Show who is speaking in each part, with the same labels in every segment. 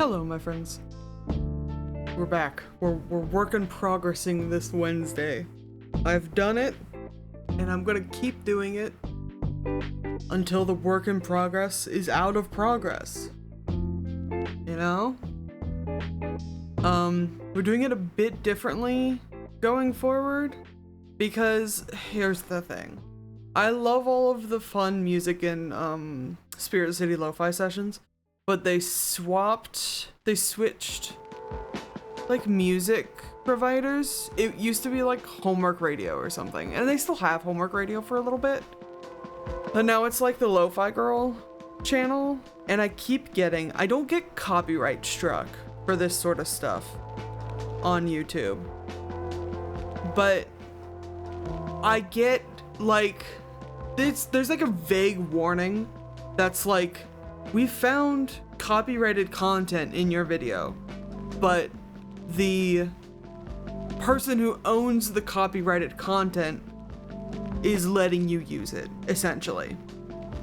Speaker 1: Hello, my friends. We're back. We're work in progressing this Wednesday. I've done it, and I'm gonna keep doing it until the work in progress is out of progress. You know? We're doing it a bit differently going forward, because here's the thing. I love all of the fun music in Spirit City Lo-Fi sessions, but they switched like music providers. It used to be like Homework Radio or something, and they still have Homework Radio for a little bit, but now it's like the Lo-Fi Girl channel, and I don't get copyright struck for this sort of stuff on YouTube, but I get like there's like a vague warning that's like, we found copyrighted content in your video, but the person who owns the copyrighted content is letting you use it, essentially.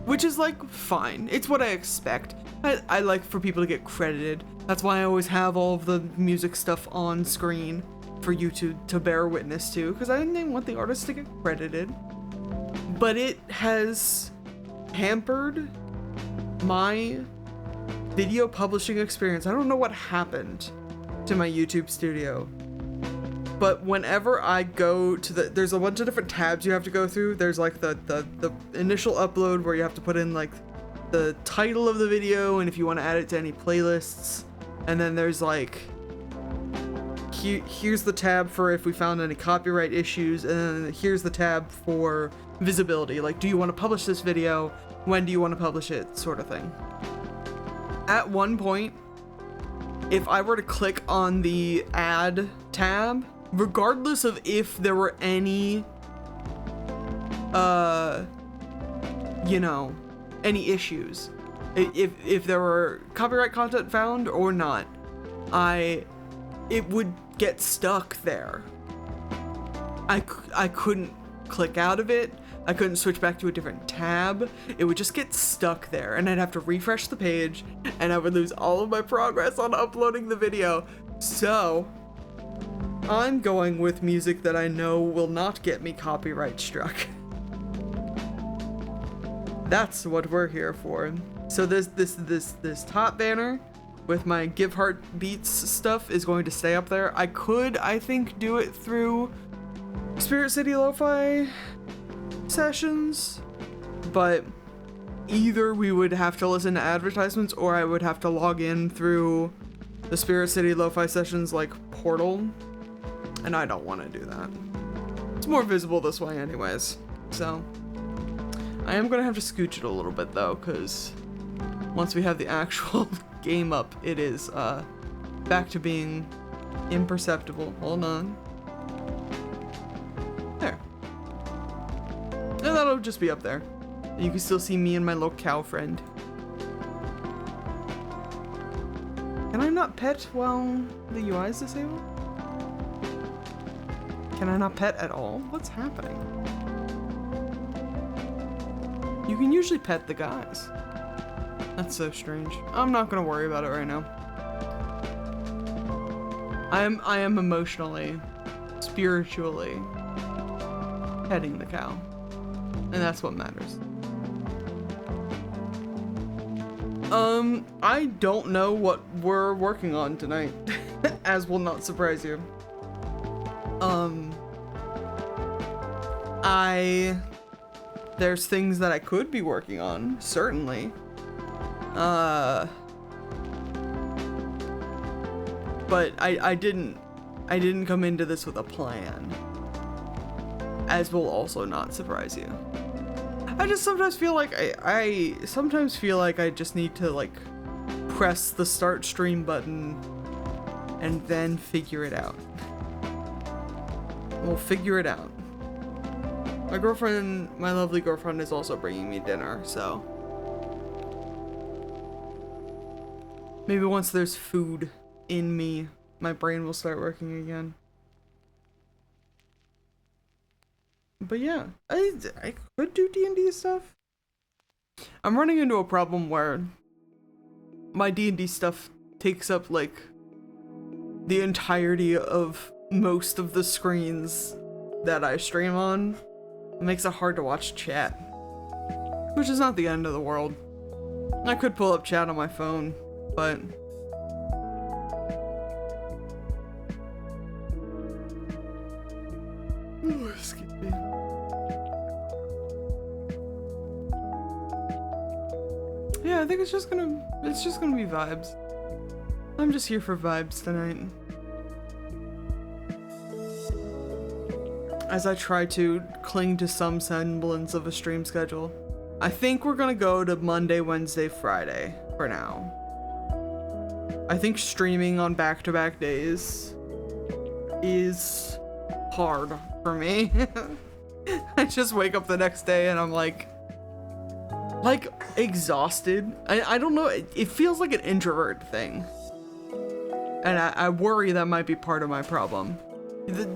Speaker 1: Which is like, fine. It's what I expect. I like for people to get credited. That's why I always have all of the music stuff on screen for you to bear witness to, because I didn't want the artist to get credited. But it has hampered my video publishing experience. I don't know what happened to my YouTube studio, but whenever I go to there's a bunch of different tabs you have to go through. There's like the initial upload where you have to put in like the title of the video and if you want to add it to any playlists, and then there's like here's the tab for if we found any copyright issues, and then here's the tab for visibility, like do you want to publish this video, when do you want to publish it, sort of thing. At one point, if I were to click on the add tab, regardless of if there were any any issues, if there were copyright content found or not, it would get stuck there. I couldn't click out of it. I couldn't switch back to a different tab. It would just get stuck there, and I'd have to refresh the page, and I would lose all of my progress on uploading the video. So I'm going with music that I know will not get me copyright struck. That's what we're here for. So this top banner with my Give Heart Beats stuff is going to stay up there. I could, I think, do it through Spirit City Lo-Fi sessions, but either we would have to listen to advertisements or I would have to log in through the Spirit City Lo-Fi sessions like portal, and I don't want to do that. It's more visible this way anyways, so I am gonna have to scooch it a little bit though, because once we have the actual game up, it is back to being imperceptible. Hold on. There. And that'll just be up there. You can still see me and my little cow friend. Can I not pet while the UI is disabled? Can I not pet at all? What's happening? You can usually pet the guys. That's so strange. I'm not gonna worry about it right now. I am emotionally, spiritually petting the cow. And that's what matters. I don't know what we're working on tonight, as will not surprise you. There's things that I could be working on, certainly. But I didn't come into this with a plan, as will also not surprise you. I just sometimes feel like I sometimes feel like I just need to like press the start stream button and then figure it out. We'll figure it out. My girlfriend, my lovely girlfriend, is also bringing me dinner, so maybe once there's food in me, my brain will start working again. But yeah, I could do D&D stuff. I'm running into a problem where my D&D stuff takes up like the entirety of most of the screens that I stream on. It makes it hard to watch chat, which is not the end of the world. I could pull up chat on my phone, but oh, excuse me. Yeah, I think it's just gonna be vibes. I'm just here for vibes tonight. As I try to cling to some semblance of a stream schedule. I think we're gonna go to Monday, Wednesday, Friday for now. I think streaming on back-to-back days is hard for me. I just wake up the next day and I'm like exhausted. I don't know, it feels like an introvert thing. And I worry that might be part of my problem.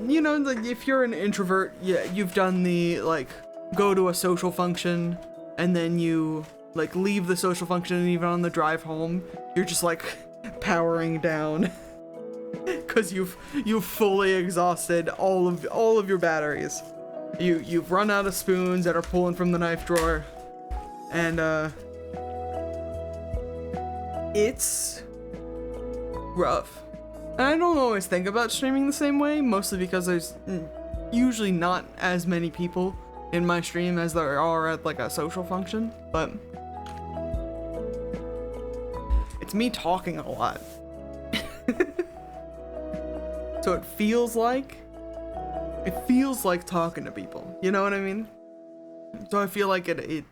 Speaker 1: You know, like if you're an introvert, yeah, you've done the like go to a social function and then you like leave the social function, and even on the drive home, you're just like powering down because you've fully exhausted all of your batteries. You've run out of spoons that are pulling from the knife drawer, and it's rough. And I don't always think about streaming the same way, mostly because there's usually not as many people in my stream as there are at like a social function, but it's me talking a lot. So it feels like talking to people, you know what I mean? So I feel like it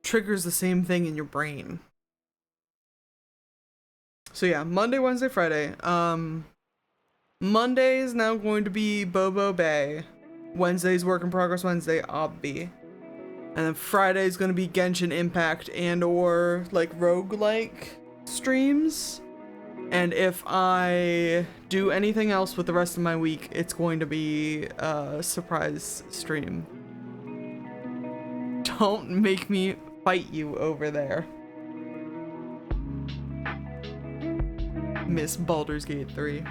Speaker 1: triggers the same thing in your brain. So yeah, Monday, Wednesday, Friday. Monday is now going to be Bobo Bay. Wednesday's Work in Progress Wednesday, Obby. And then Friday is going to be Genshin Impact and or like roguelike streams. And if I do anything else with the rest of my week, it's going to be a surprise stream. Don't make me fight you over there. Miss Baldur's Gate 3.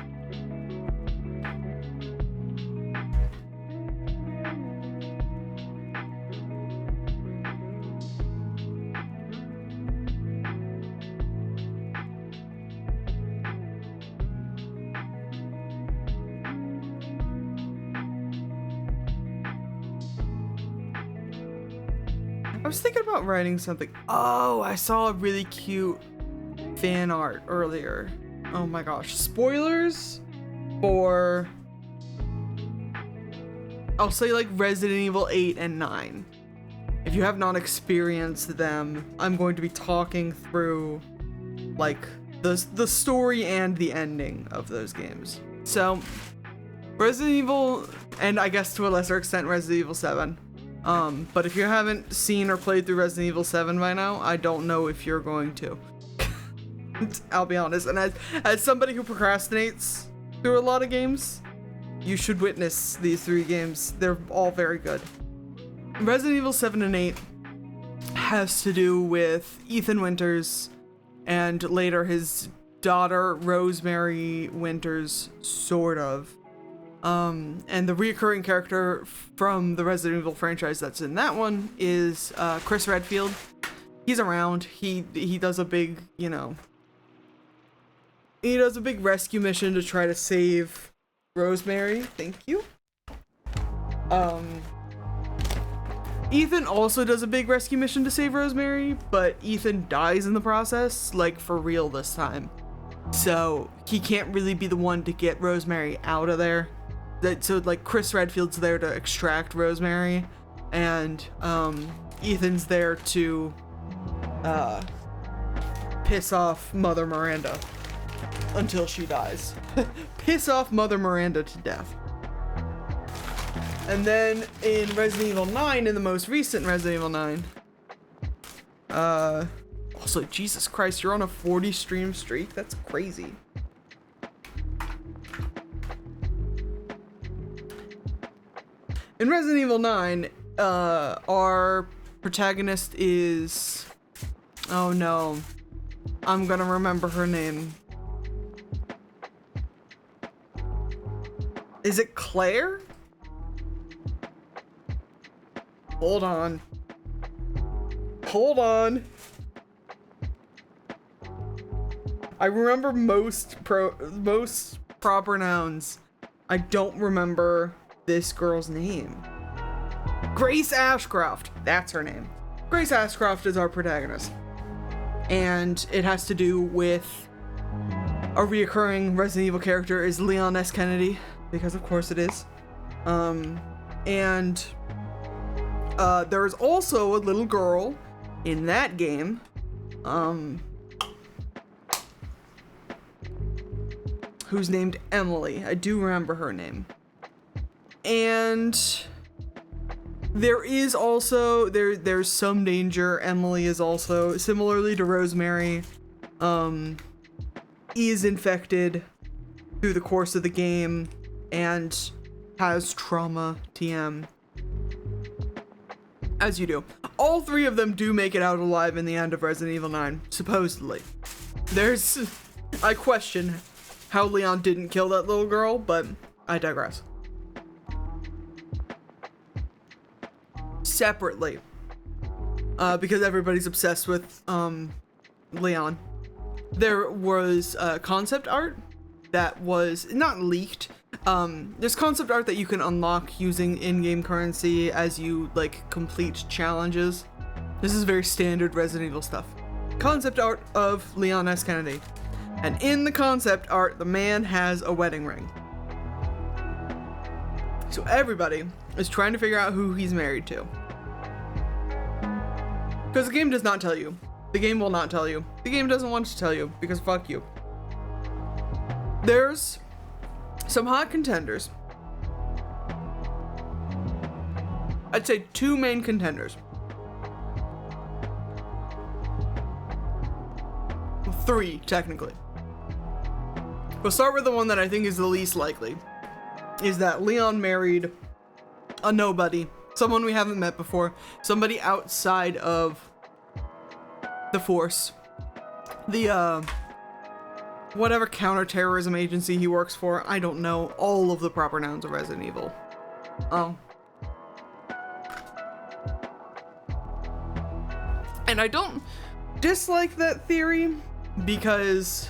Speaker 1: I was thinking about writing something. Oh, I saw a really cute fan art earlier. Oh my gosh. Spoilers for, I'll say like Resident Evil 8 and 9. If you have not experienced them, I'm going to be talking through like the story and the ending of those games. So Resident Evil, and I guess to a lesser extent Resident Evil 7. But if you haven't seen or played through Resident Evil 7 by now, I don't know if you're going to. I'll be honest, and as somebody who procrastinates through a lot of games, you should witness these 3 games. They're all very good. Resident Evil 7 and 8 has to do with Ethan Winters and later his daughter Rosemary Winters, sort of. And the reoccurring character from the Resident Evil franchise that's in that one is Chris Redfield. He's around. He does a big, you know, he does a big rescue mission to try to save Rosemary. Thank you. Ethan also does a big rescue mission to save Rosemary, but Ethan dies in the process, like for real this time. So he can't really be the one to get Rosemary out of there. So like Chris Redfield's there to extract Rosemary, and Ethan's there to piss off Mother Miranda until she dies. Piss off Mother Miranda to death. And then in Resident Evil 9, in the most recent Resident Evil 9, also, Jesus Christ, you're on a 40 stream streak? That's crazy. In Resident Evil 9, our protagonist is, oh no, I'm gonna remember her name. Is it Claire? Hold on. Hold on. I remember most proper nouns. I don't remember this girl's name. Grace Ashcroft. That's her name. Grace Ashcroft is our protagonist. And it has to do with a reoccurring Resident Evil character is Leon S. Kennedy, because of course it is. And there is also a little girl in that game, who's named Emily. I do remember her name. And there is also, there's some danger. Emily is also, similarly to Rosemary, is infected through the course of the game and has trauma, TM. As you do. All three of them do make it out alive in the end of Resident Evil 9, supposedly. I question how Leon didn't kill that little girl, but I digress. Separately, because everybody's obsessed with Leon, there was concept art that was not leaked. There's concept art that you can unlock using in-game currency as you like complete challenges. This is very standard Resident Evil stuff. Concept art of Leon S. Kennedy. And in the concept art, the man has a wedding ring. So everybody is trying to figure out who he's married to. Because the game does not tell you. The game will not tell you. The game doesn't want to tell you, because fuck you. There's some hot contenders. I'd say two main contenders. Three, technically. We'll start with the one that I think is the least likely. Is that Leon married a nobody. Someone we haven't met before. Somebody outside of the Force. The, whatever counterterrorism agency he works for. I don't know all of the proper nouns of Resident Evil. And I don't dislike that theory because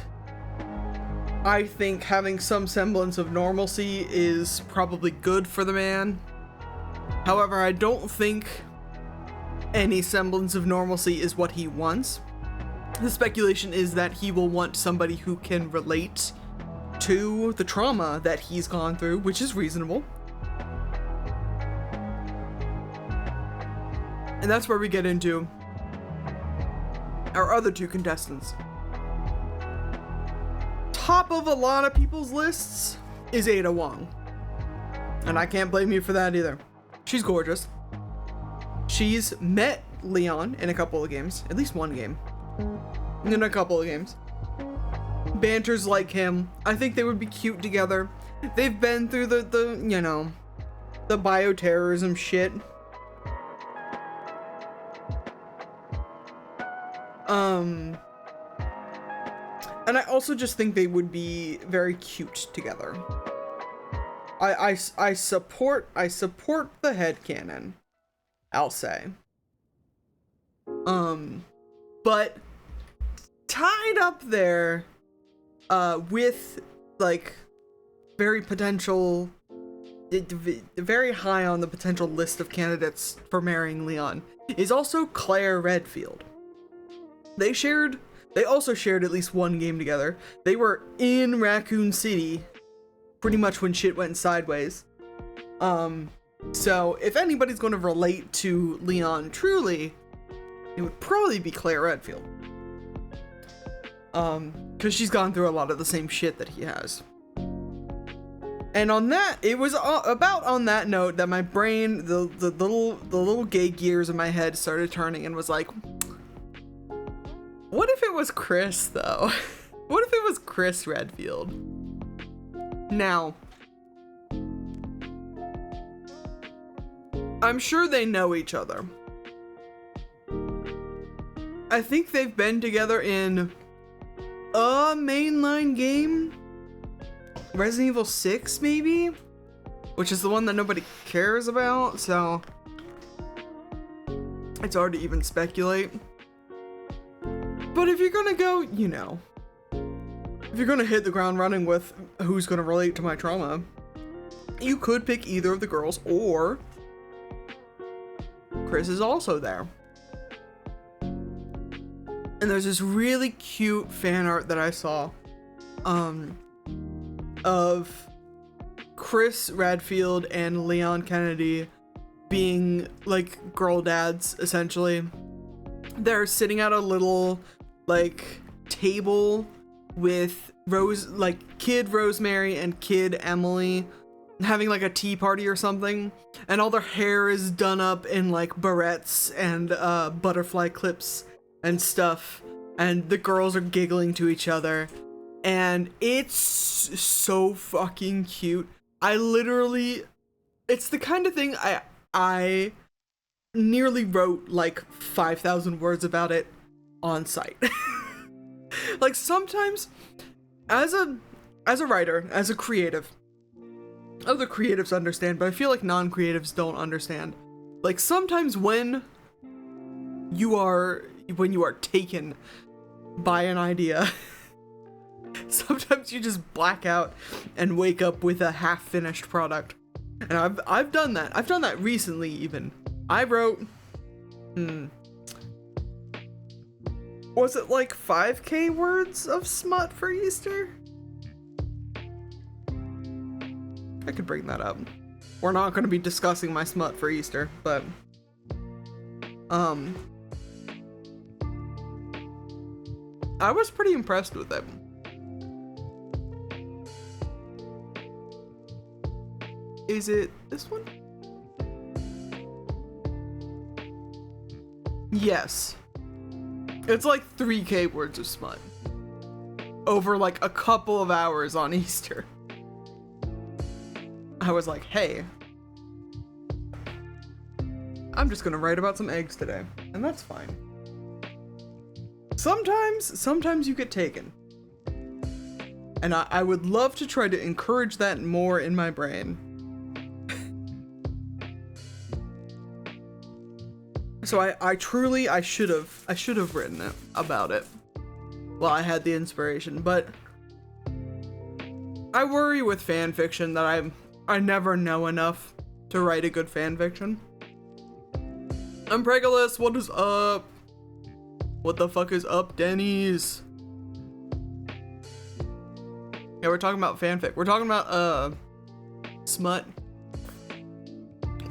Speaker 1: I think having some semblance of normalcy is probably good for the man. However, I don't think any semblance of normalcy is what he wants. The speculation is that he will want somebody who can relate to the trauma that he's gone through, which is reasonable. And that's where we get into our other two contestants. Top of a lot of people's lists is Ada Wong. And I can't blame you for that either. She's gorgeous. She's met Leon in a couple of games, at least one game. In a couple of games. Banters like him. I think they would be cute together. They've been through the you know, the bioterrorism shit. And I also just think they would be very cute together. I support the headcanon, I'll say. But tied up there with like very high on the potential list of candidates for marrying Leon is also Claire Redfield. They also shared at least one game together. They were in Raccoon City pretty much when shit went sideways. So if anybody's going to relate to Leon truly, it would probably be Claire Redfield. Because she's gone through a lot of the same shit that he has. And on that, it was about on that note that my brain, the little gay gears in my head started turning and was like, what if it was Chris, though? What if it was Chris Redfield? Now, I'm sure they know each other. I think they've been together in a mainline game. Resident Evil 6, maybe? which is the one that nobody cares about, so it's hard to even speculate. But if you're gonna go, you know, if you're gonna hit the ground running with who's gonna relate to my trauma, you could pick either of the girls, or Chris is also there. And there's this really cute fan art that I saw of Chris Redfield and Leon Kennedy being like girl dads, essentially. They're sitting at a little like table with Kid Rosemary and Kid Emily having like a tea party or something, and all their hair is done up in like barrettes and butterfly clips and stuff, and the girls are giggling to each other, and it's so fucking cute. It's the kind of thing I nearly wrote like 5,000 words about it on site. Like sometimes as a writer, as a creative, other creatives understand, but I feel like non-creatives don't understand. Like sometimes when you are taken by an idea, sometimes you just black out and wake up with a half-finished product. And I've done that. I've done that recently even. I wrote was it like 5K words of smut for Easter? I could bring that up. We're not going to be discussing my smut for Easter, but I was pretty impressed with it. Is it this one? Yes. It's like 3K words of smut over like a couple of hours on Easter. I was like, hey, I'm just gonna write about some eggs today, and that's fine. Sometimes you get taken. And I would love to try to encourage that more in my brain. So I should have written it about it. Well, I had the inspiration, but I worry with fan fiction that I never know enough to write a good fan fiction. I'm Pregalus, what is up? What the fuck is up, Denny's? Yeah, we're talking about fanfic. We're talking about smut.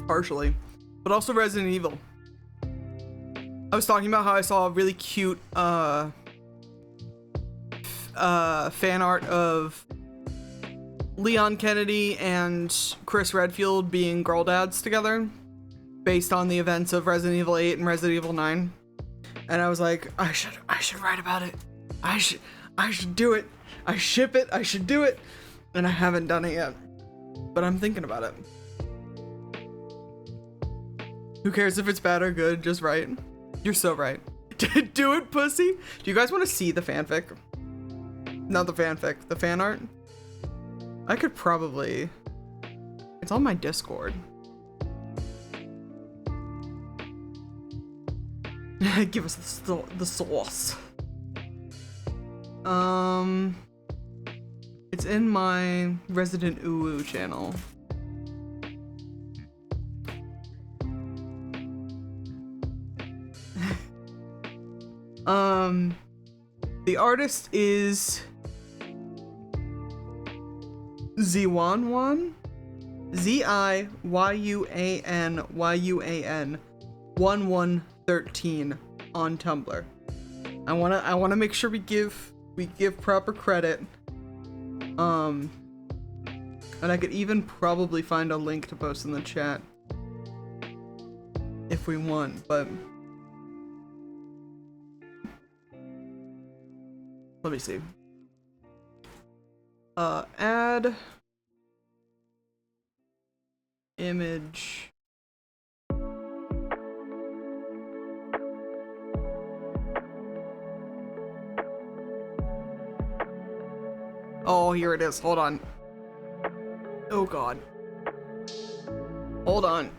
Speaker 1: Partially. But also Resident Evil. I was talking about how I saw a really cute fan art of Leon Kennedy and Chris Redfield being girl dads together based on the events of Resident Evil 8 and Resident Evil 9. And I was like, I should write about it. I should do it. I ship it. I should do it. And I haven't done it yet. But I'm thinking about it. Who cares if it's bad or good? Just write. You're so right. Do it, pussy. Do you guys want to see the fanfic? Not the fanfic, the fan art? I could probably... It's on my Discord. Give us the sauce. It's in my Resident Uwu channel. The artist is Ziwanwan, Ziyuanyuan 1113 on Tumblr. I wanna make sure we give proper credit. And I could even probably find a link to post in the chat if we want, but let me see. Add image. Oh, here it is. Hold on. Oh god. Hold on.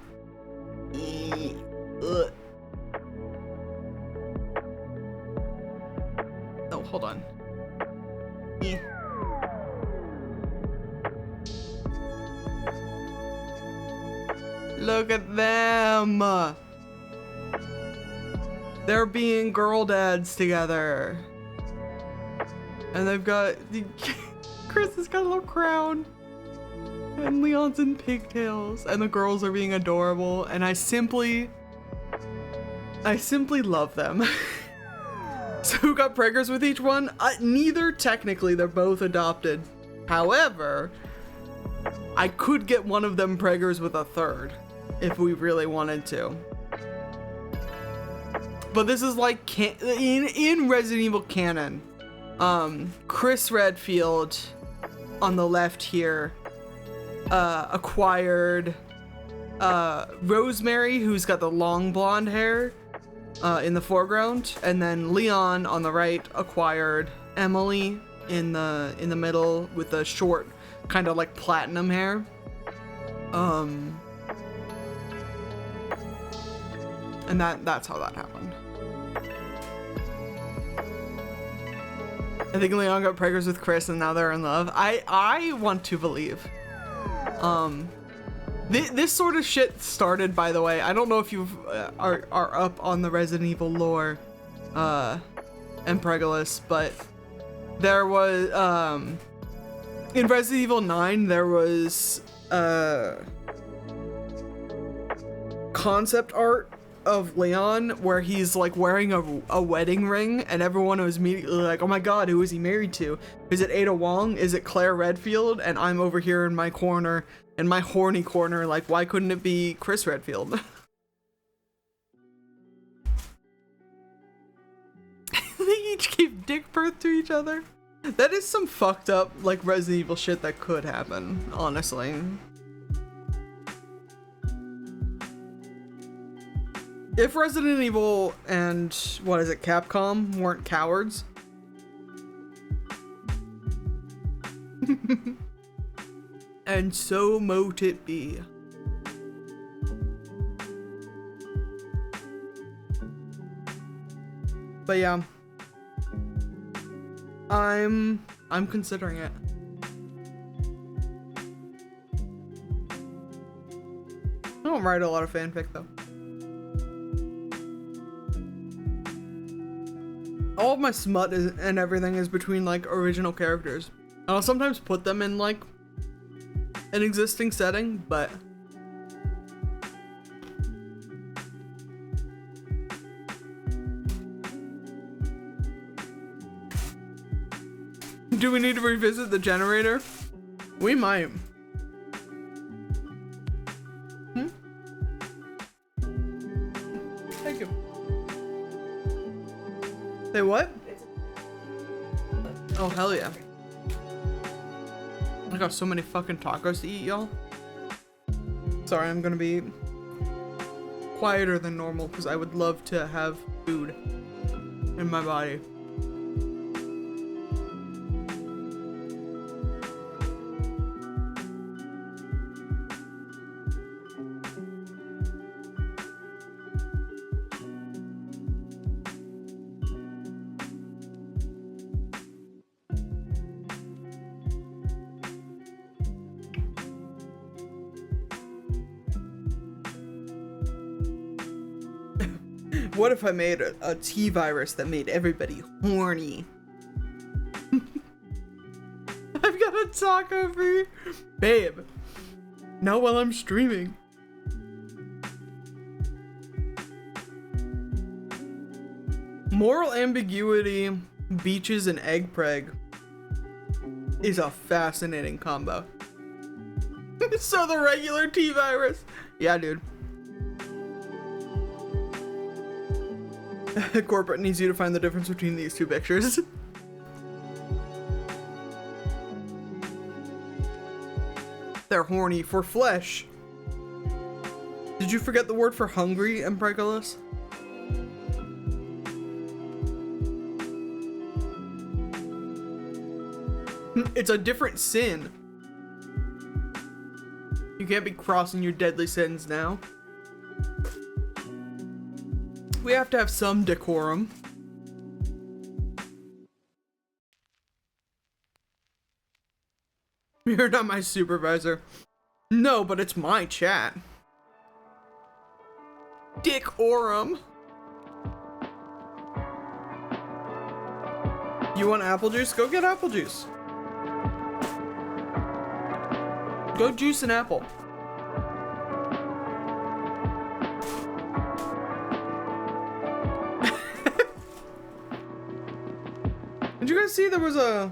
Speaker 1: Oh, hold on. Look at them. They're being girl dads together. And they've got... Chris has got a little crown. And Leon's in pigtails. And the girls are being adorable. And I simply love them. So who got preggers with each one? Neither technically. They're both adopted. However, I could get one of them preggers with a third. If we really wanted to. But this is like in Resident Evil canon. Chris Redfield on the left here acquired Rosemary, who's got the long blonde hair in the foreground, and then Leon on the right acquired Emily in the middle with the short kind of like platinum hair. And that's how that happened. I think Leon got preggers with Chris and now they're in love. I want to believe. This sort of shit started, by the way. I don't know if you are up on the Resident Evil lore, and Pregalus, but there was in Resident Evil 9 there was concept art of Leon where he's like wearing a wedding ring, and everyone was immediately like, oh my god, who is he married to? Is it Ada Wong? Is it Claire Redfield? And I'm over here in my corner, in my horny corner, like, why couldn't it be Chris Redfield? They each gave dick birth to each other. That is some fucked up like Resident Evil shit that could happen, honestly. If Resident Evil and, what is it, Capcom weren't cowards. And so mote it be. But yeah. I'm considering it. I don't write a lot of fanfic though. All of my smut and everything is between like original characters. I'll sometimes put them in like an existing setting, but do we need to revisit the generator? We might. Thank you. Say what? Oh, hell yeah. I got so many fucking tacos to eat, y'all. Sorry, I'm gonna be quieter than normal because I would love to have food in my body. What if I made a T-virus that made everybody horny? I've got a taco for you. Babe, not while I'm streaming. Moral ambiguity, beaches, and egg preg is a fascinating combo. So the regular T-virus. Yeah, dude. Corporate needs you to find the difference between these two pictures. They're horny for flesh. Did you forget the word for hungry, Empregalus? It's a different sin. You can't be crossing your deadly sins now. We have to have some decorum. You're not my supervisor. No, but it's my chat. Decorum. You want apple juice? Go get apple juice. Go juice an apple. Did you guys see there was a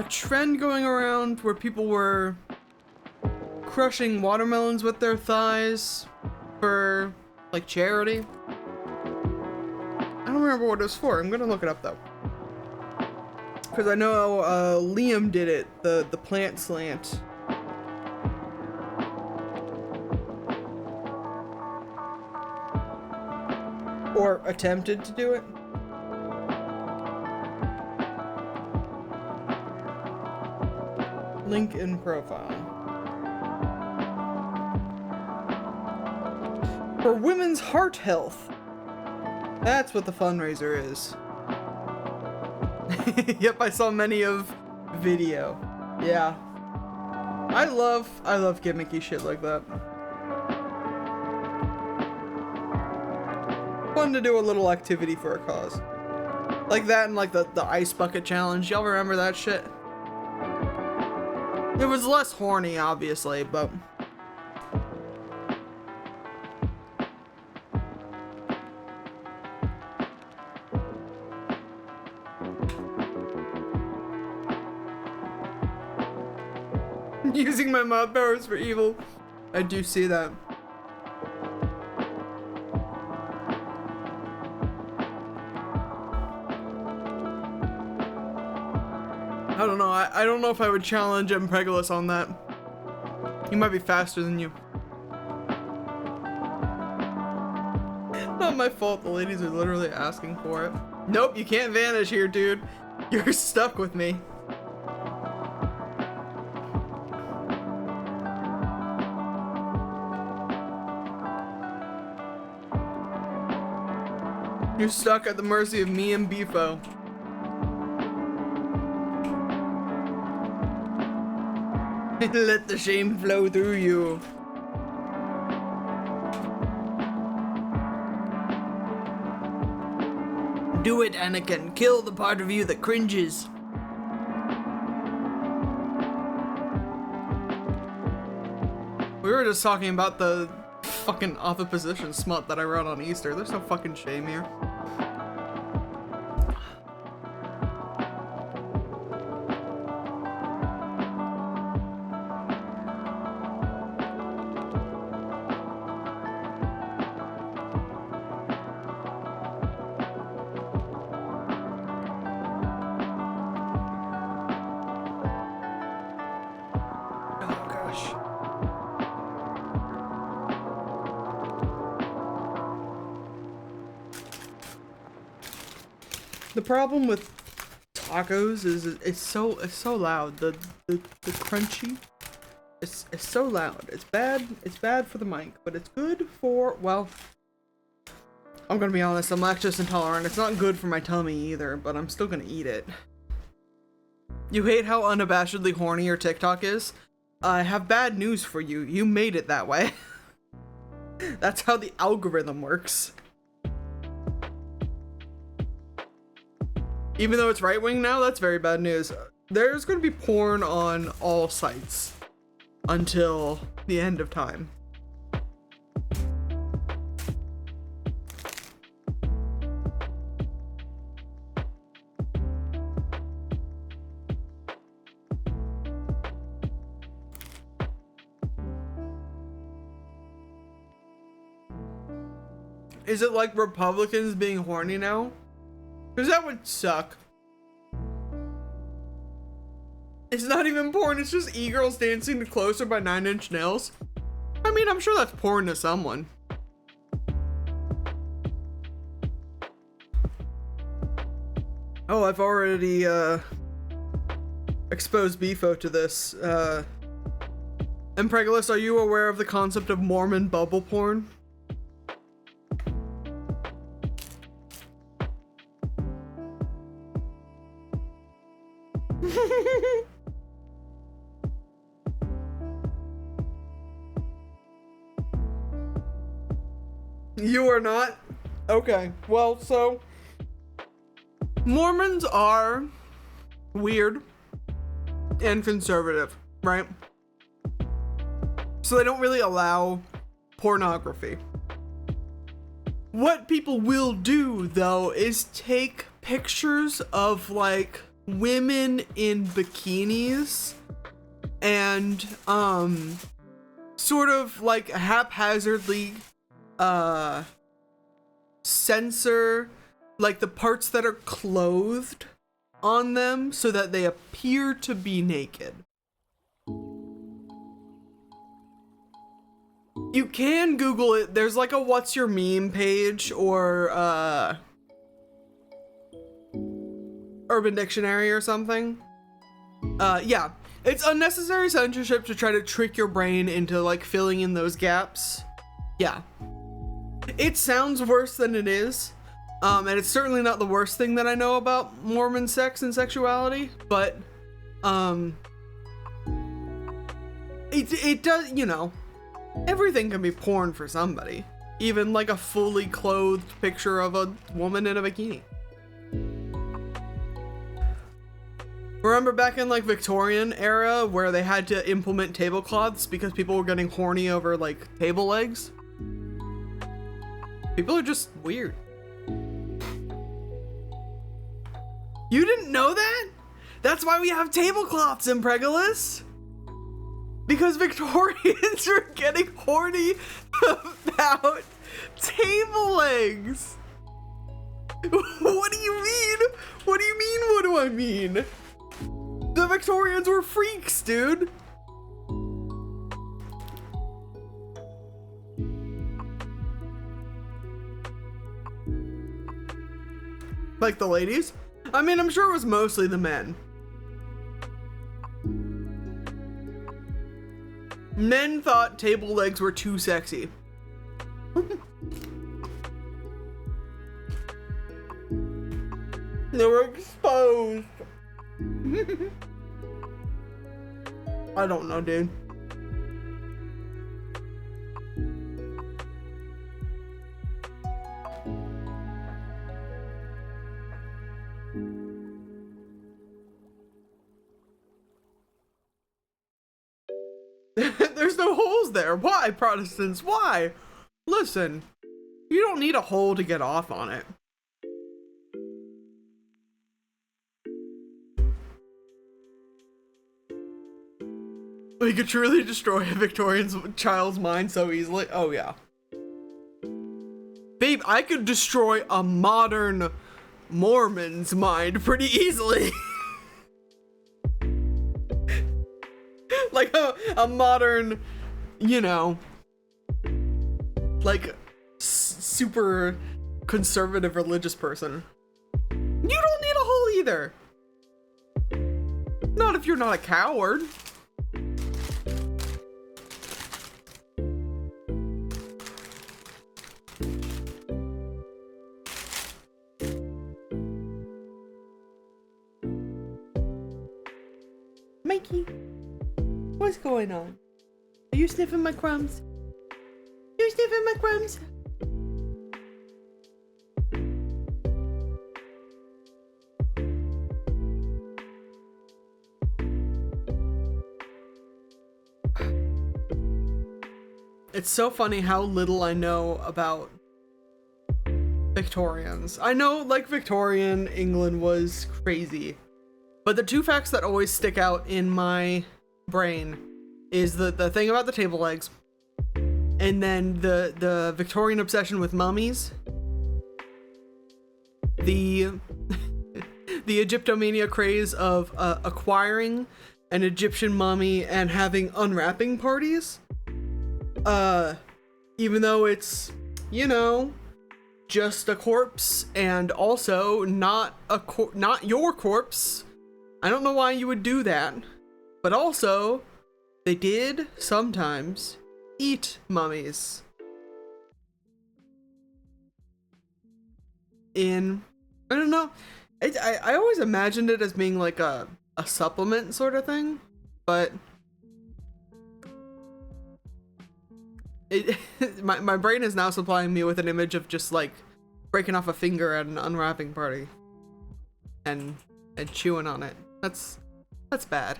Speaker 1: trend going around where people were crushing watermelons with their thighs for like charity? I don't remember what it was for. I'm gonna look it up though. Because I know Liam did it, the plant slant. Or attempted to do it. Link in profile. For women's heart health. That's what the fundraiser is. Yep, I saw many of video. Yeah. I love gimmicky shit like that. Fun to do a little activity for a cause. Like that and like the ice bucket challenge. Y'all remember that shit? It was less horny, obviously, but... Using my mouth powers for evil. I do see that. I don't know. I don't know if I would challenge Impregalus on that. He might be faster than you. Not my fault. The ladies are literally asking for it. Nope, you can't vanish here, dude. You're stuck with me. You're stuck at the mercy of me and Beefo. Let the shame flow through you. Do it, Anakin. Kill the part of you that cringes. We were just talking about the fucking opposition smut that I wrote on Easter. There's no fucking shame here. The problem with tacos is it's so loud. The crunchy, it's so loud. It's bad for the mic, but it's good for, well, I'm gonna be honest, I'm lactose intolerant. It's not good for my tummy either, but I'm still gonna eat it. You hate how unabashedly horny your TikTok is? I have bad news for you. You made it that way. That's how the algorithm works. Even though it's right-wing now, that's very bad news. There's gonna be porn on all sites until the end of time. Is it like Republicans being horny now? Because that would suck. It's not even porn, it's just e-girls dancing to Closer by 9 Inch Nails. I mean, I'm sure that's porn to someone. Oh, I've already exposed Beefo to this. And Pregalus, are you aware of the concept of Mormon bubble porn? You are not? Okay, well, so Mormons are weird and conservative, right? So they don't really allow pornography. What people will do, though, is take pictures of, like, women in bikinis and, sort of, like, haphazardly, censor, like, the parts that are clothed on them so that they appear to be naked. You can Google it. There's like a what's your meme page or Urban Dictionary or something. Yeah, it's unnecessary censorship to try to trick your brain into like filling in those gaps. Yeah, it sounds worse than it is. And it's certainly not the worst thing that I know about Mormon sex and sexuality, but it does, you know, everything can be porn for somebody. Even like a fully clothed picture of a woman in a bikini. Remember back in like Victorian era where they had to implement tablecloths because people were getting horny over like table legs? People are just weird. You didn't know that? That's why we have tablecloths in Pregalus. Because Victorians were getting horny about table legs. What do you mean? What do you mean, what do I mean? The Victorians were freaks, dude. Like the ladies? I mean, I'm sure it was mostly the men. Men thought table legs were too sexy. They were exposed. I don't know, dude. There's no holes there. Why, Protestants? Why? Listen, you don't need a hole to get off on it. We could truly destroy a Victorian child's mind so easily. Oh, yeah. Babe, I could destroy a modern Mormon's mind pretty easily. Like a modern, you know, like super conservative religious person. You don't need a hole either. Not if you're not a coward. Mikey, what's going on? Are you sniffing my crumbs? You sniffing my crumbs? It's so funny how little I know about Victorians. I know, like, Victorian England was crazy. But the two facts that always stick out in my brain is the thing about the table legs, and then the Victorian obsession with mummies, the Egyptomania craze of acquiring an Egyptian mummy and having unwrapping parties, even though it's, you know, just a corpse and also not your corpse. I don't know why you would do that, but also they did sometimes eat mummies in, I don't know, I always imagined it as being like a supplement sort of thing, but my brain is now supplying me with an image of just like breaking off a finger at an unwrapping party and chewing on it. That's bad.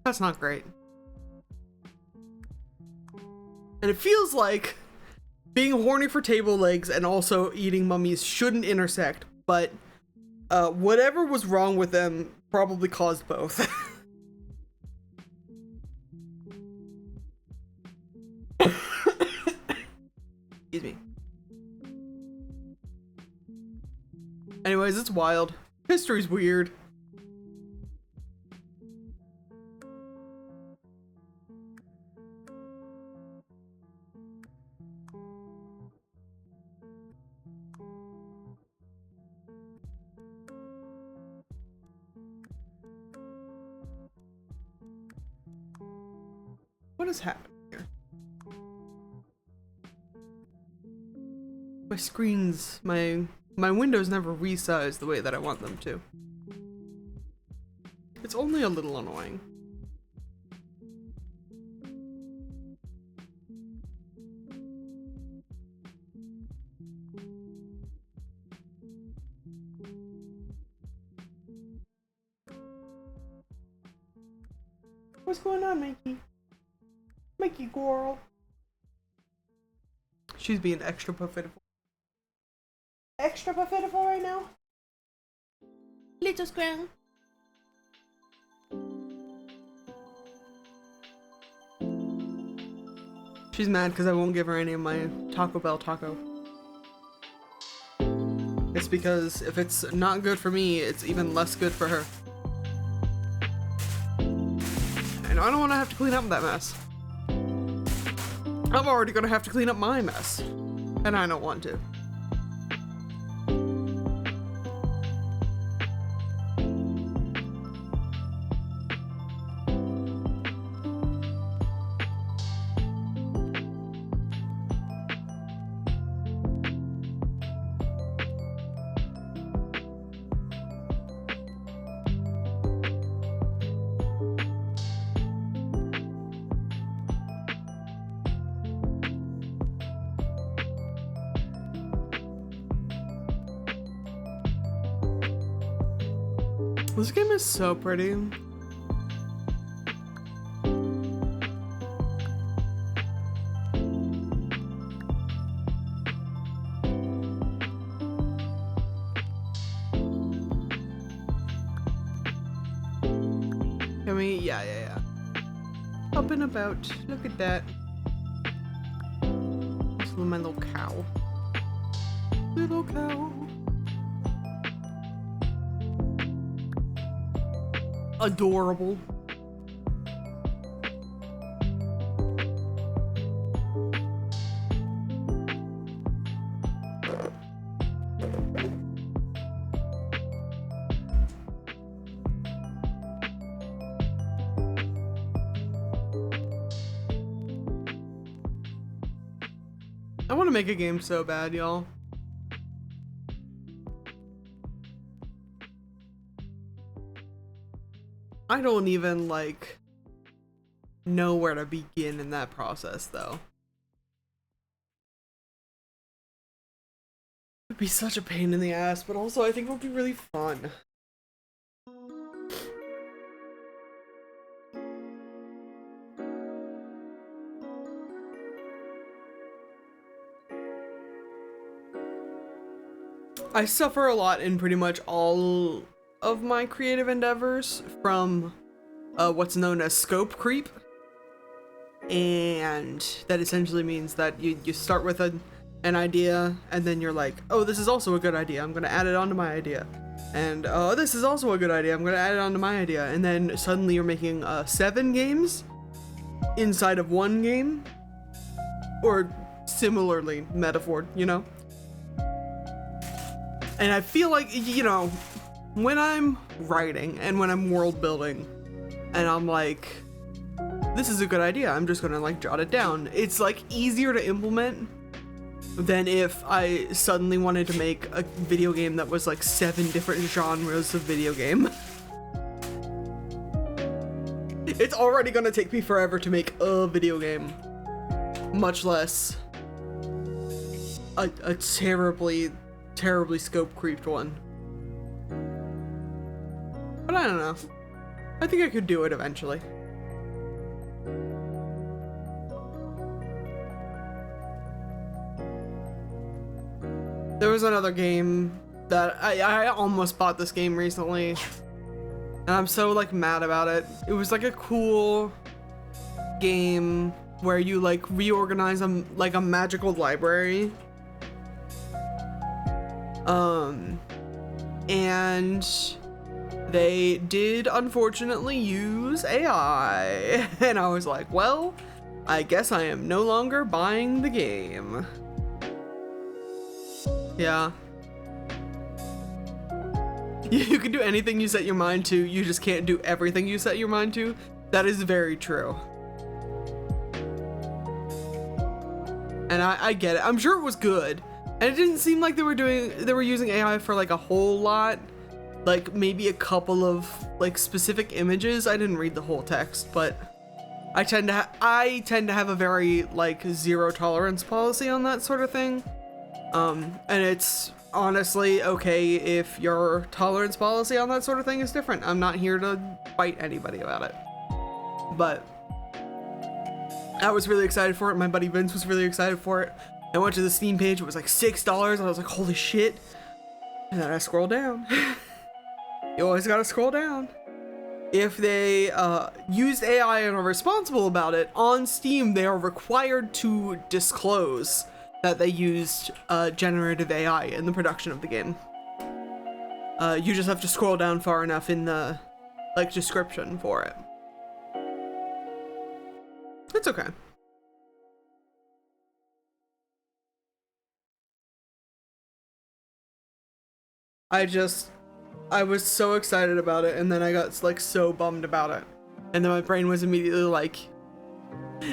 Speaker 1: That's not great. And it feels like being horny for table legs and also eating mummies shouldn't intersect, but whatever was wrong with them probably caused both. Excuse me. Anyways, it's wild. History's weird. What is happening here? My screens, my windows never resize the way that I want them to. It's only a little annoying. What's going on, Mikey? Mikey girl. She's being extra pitiful. Extra pitiful right now? Little scram. She's mad because I won't give her any of my Taco Bell taco. It's because if it's not good for me, it's even less good for her. And I don't want to have to clean up that mess. I'm already gonna have to clean up my mess, and I don't want to. This game is so pretty. Can we? Yeah. Up and about. Look at that. This is my little cow. Little cow. Adorable. I want to make a game so bad, y'all. I don't even, like, know where to begin in that process, though. It'd be such a pain in the ass, but also I think it would be really fun. I suffer a lot in pretty much all of my creative endeavors from what's known as scope creep, and that essentially means that you start with an idea and then you're like, oh, this is also a good idea, I'm gonna add it onto my idea, and oh, this is also a good idea, I'm gonna add it onto my idea, and then suddenly you're making 7 games inside of 1 game, or similarly metaphored, you know? And I feel like, you know, when I'm writing and when I'm world building and I'm like, this is a good idea. I'm just gonna like jot it down. It's like easier to implement than if I suddenly wanted to make a video game that was like 7 different genres of video game. It's already gonna take me forever to make a video game, much less a terribly scope creeped one. But I don't know. I think I could do it eventually. There was another game that I almost bought this game recently, and I'm so like mad about it. It was like a cool game where you like reorganize like a magical library. And they did unfortunately use AI, and I was like, well, I guess I am no longer buying the game. Yeah. You can do anything you set your mind to, you just can't do everything you set your mind to. That is very true. And I get it. I'm sure it was good. And it didn't seem like they were using AI for like a whole lot. Like maybe a couple of like specific images. I didn't read the whole text, but I tend to have a very like zero tolerance policy on that sort of thing. And it's honestly okay if your tolerance policy on that sort of thing is different. I'm not here to fight anybody about it. But I was really excited for it. My buddy Vince was really excited for it. I went to the Steam page, it was like $6. I was like, holy shit. And then I scrolled down. You always gotta scroll down. If they used AI and are responsible about it, on Steam they are required to disclose that they used generative AI in the production of the game. You just have to scroll down far enough in the like description for it. It's okay. I was so excited about it, and then I got like so bummed about it. And then my brain was immediately like,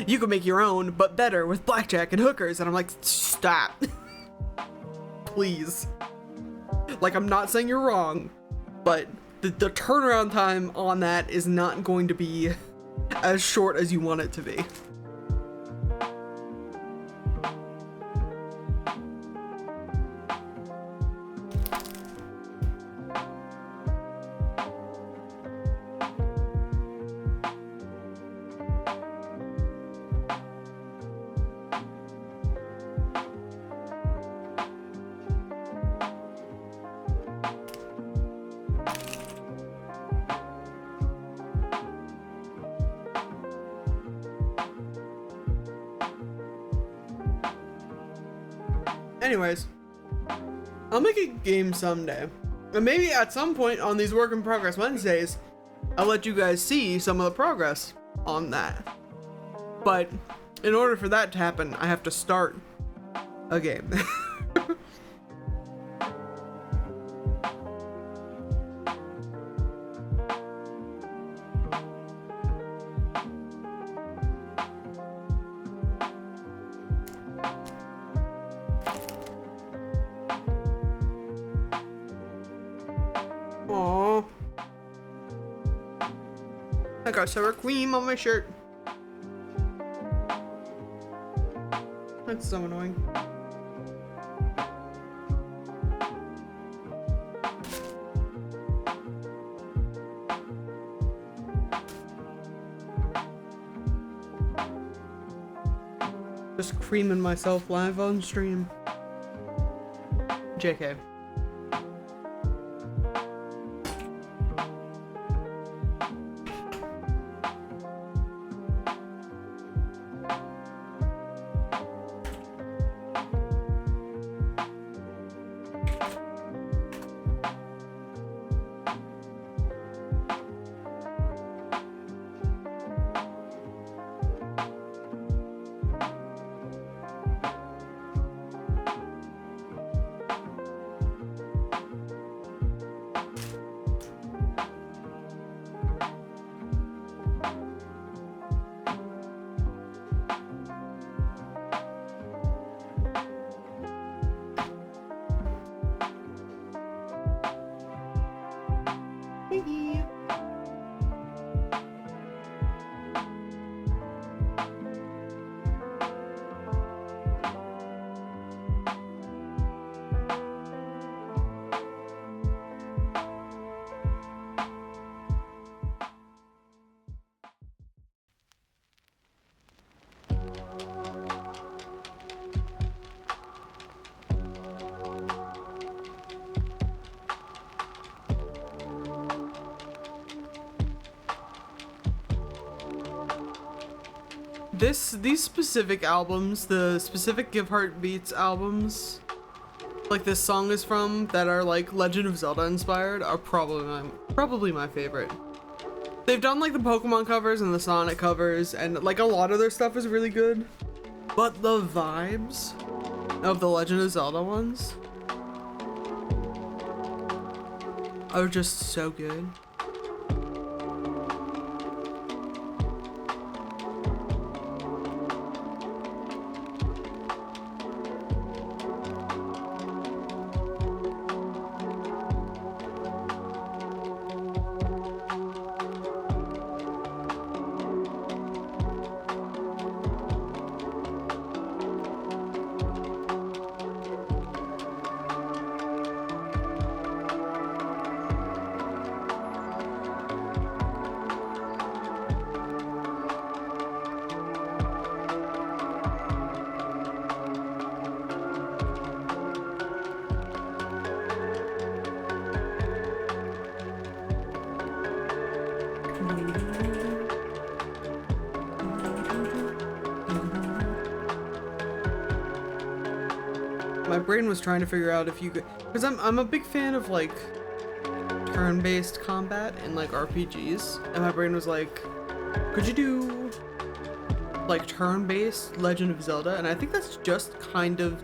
Speaker 1: you could make your own, but better with blackjack and hookers. And I'm like, stop. Please. Like, I'm not saying you're wrong, but the turnaround time on that is not going to be as short as you want it to be. Anyways, I'll make a game someday. And maybe at some point on these Work in Progress Wednesdays, I'll let you guys see some of the progress on that. But in order for that to happen, I have to start a game. I got sour cream on my shirt. That's so annoying. Just creaming myself live on stream. JK. these specific albums, the specific Give Heartbeats albums, like this song is from, that are like Legend of Zelda inspired, are probably my favorite. They've done like the Pokemon covers and the Sonic covers, and like a lot of their stuff is really good, but the vibes of the Legend of Zelda ones are just so good. My brain was trying to figure out if you could, because I'm a big fan of like turn-based combat in like RPGs, and my brain was like, could you do like turn-based Legend of Zelda? And I think that's just kind of,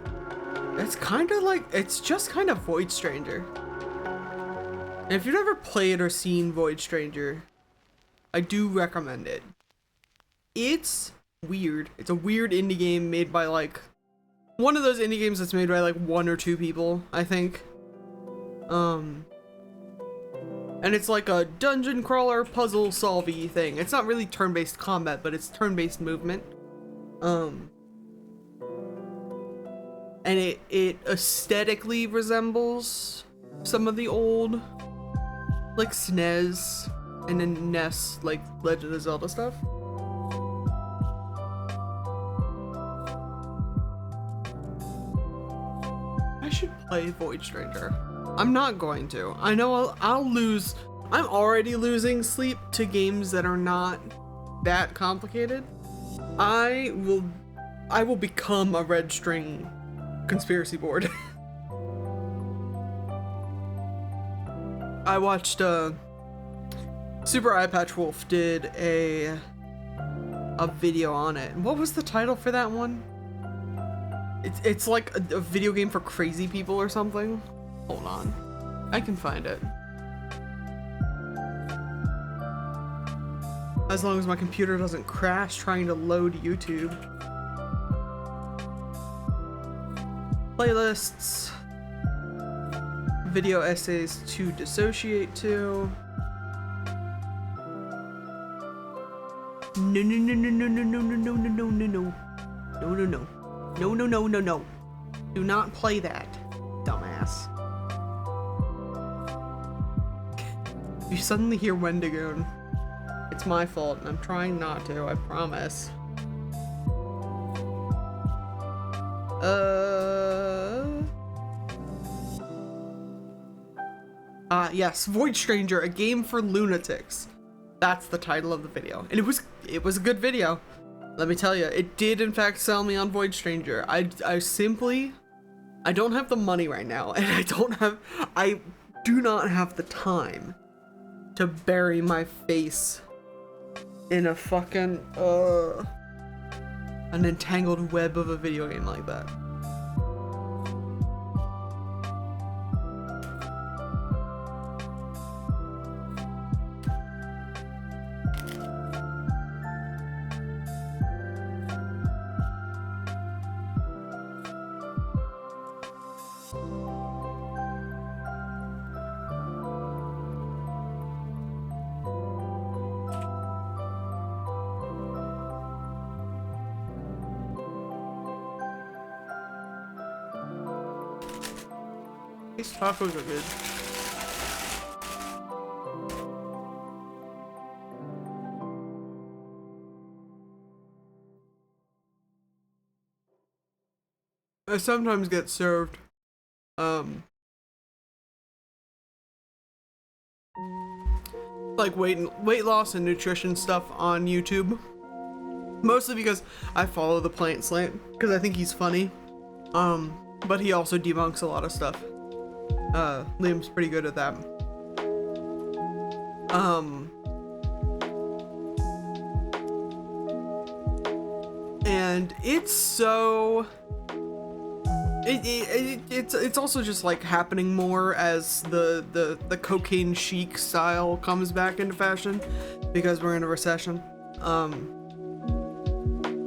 Speaker 1: it's just kind of Void Stranger. And if you've never played or seen Void Stranger, I do recommend it. It's weird. It's a weird indie game made by like one of those indie games that's made by like 1 or 2 people, I think. And it's like a dungeon crawler puzzle solvey thing. It's not really turn-based combat, but it's turn-based movement. And it aesthetically resembles some of the old like SNES and then NES like Legend of Zelda stuff. I should play Void Stranger. I'm not going to. I know I'll lose. I'm already losing sleep to games that are not that complicated. I will become a red string conspiracy board. I watched Super Eye Patch Wolf did a video on it. What was the title for that one? It's like a video game for crazy people or something. Hold on, I can find it. As long as my computer doesn't crash trying to load YouTube. Playlists. Video essays to dissociate to. No. Do not play that, dumbass. If you suddenly hear Wendigoon, it's my fault, and I'm trying not to, I promise. Yes, Void Stranger, a game for lunatics. That's the title of the video. And it was a good video. Let me tell you, it did in fact sell me on Void Stranger. I don't have the money right now, and I do not have the time to bury my face in a fucking, an entangled web of a video game like that. These tacos are good. I sometimes get served like weight loss and nutrition stuff on YouTube. Mostly because I follow the Plant Slant, because I think he's funny. But he also debunks a lot of stuff. Liam's pretty good at that. And it's so... It's also just like happening more as the cocaine chic style comes back into fashion because we're in a recession.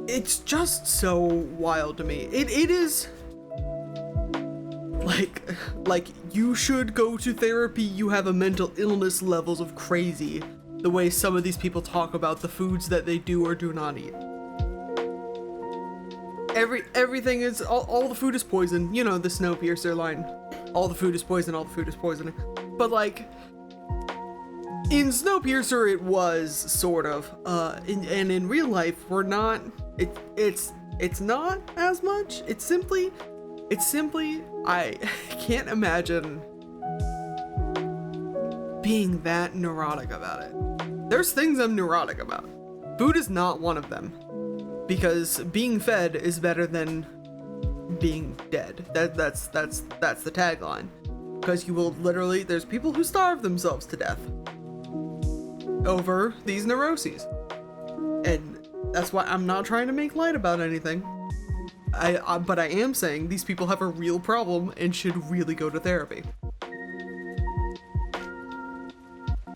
Speaker 1: It's just so wild to me. It is like you should go to therapy. You have a mental illness levels of crazy the way some of these people talk about the foods that they do or do not eat. Everything is all the food is poison. You know, the Snowpiercer line. All the food is poison, all the food is poison. But like in Snowpiercer it was sort of and in real life we're not it's not as much. It's simply I can't imagine being that neurotic about it. There's things I'm neurotic about. Food is not one of them. Because being fed is better than being dead. That's the tagline. Because you will literally, there's people who starve themselves to death over these neuroses. And that's why I'm not trying to make light about anything. But I am saying these people have a real problem and should really go to therapy.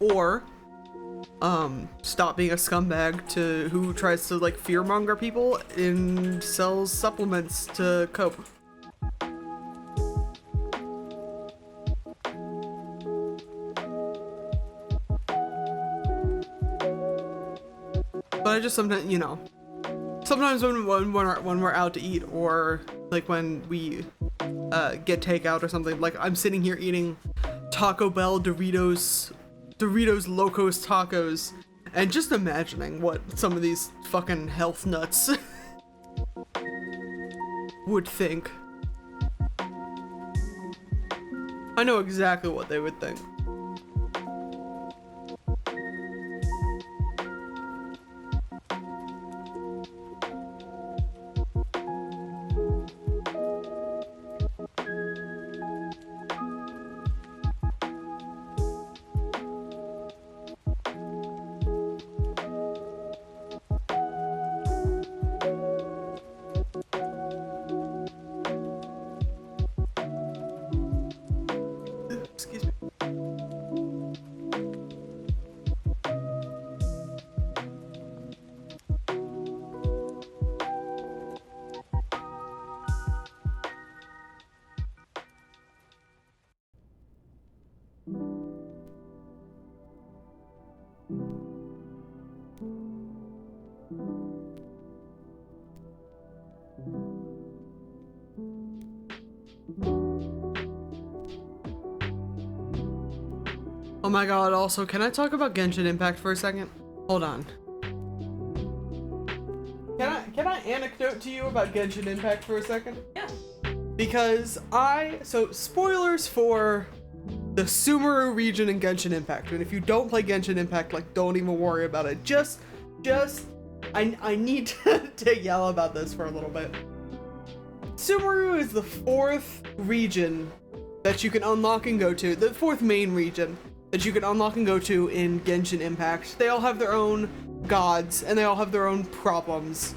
Speaker 1: Or stop being a scumbag who tries to like fearmonger people and sells supplements to cope. But I just sometimes, you know, sometimes when we're out to eat or like when we get takeout or something, like I'm sitting here eating Taco Bell Doritos Locos Tacos and just imagining what some of these fucking health nuts would think. I know exactly what they would think. Excuse me. Oh my god, also, can I talk about Genshin Impact for a second? Hold on. Can I anecdote to you about Genshin Impact for a second?
Speaker 2: Yeah.
Speaker 1: Because so spoilers for the Sumeru region in Genshin Impact. And if you don't play Genshin Impact, like, don't even worry about it. I need to yell about this for a little bit. Sumeru is the 4th region that you can unlock and go to, the 4th main region that you can unlock and go to in Genshin Impact. They all have their own gods, and they all have their own problems.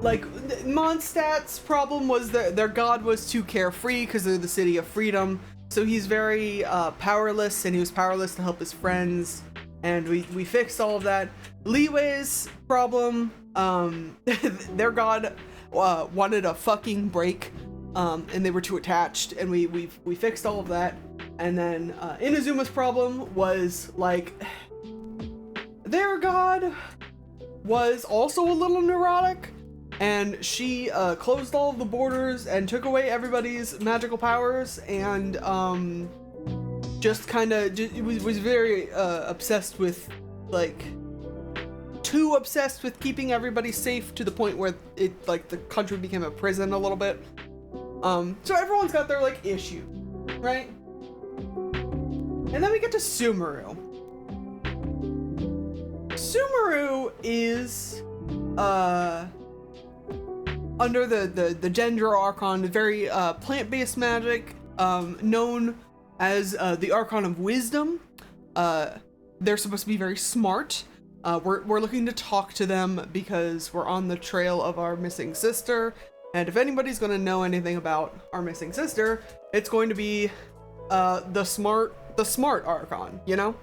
Speaker 1: Like, Mondstadt's problem was that their god was too carefree because they're the city of freedom. So he's very powerless, and he was powerless to help his friends. And we fixed all of that. Liwei's problem, their god wanted a fucking break, and they were too attached, and we fixed all of that. And then Inazuma's problem was like their god was also a little neurotic, and she closed all of the borders and took away everybody's magical powers, and just kind of was very obsessed with, like, too obsessed with keeping everybody safe to the point where it, like, the country became a prison a little bit. So everyone's got their, like, issue, right? And then we get to Sumeru. Sumeru is under the Dendra Archon, very plant-based magic, known as the Archon of Wisdom. They're supposed to be very smart. We're looking to talk to them because we're on the trail of our missing sister, and if anybody's going to know anything about our missing sister, it's going to be the smart Archon, you know?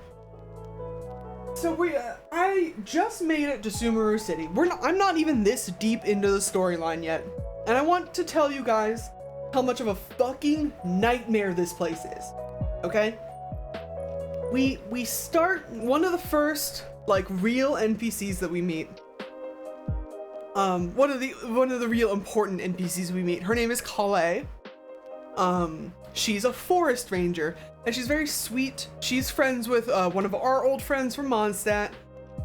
Speaker 1: So I just made it to Sumeru City. I'm not even this deep into the storyline yet, and I want to tell you guys how much of a fucking nightmare this place is. Okay? We start one of the first like real NPCs that we meet. One of the real important NPCs we meet. Her name is Calais. She's a forest ranger, and she's very sweet. She's friends with one of our old friends from Mondstadt.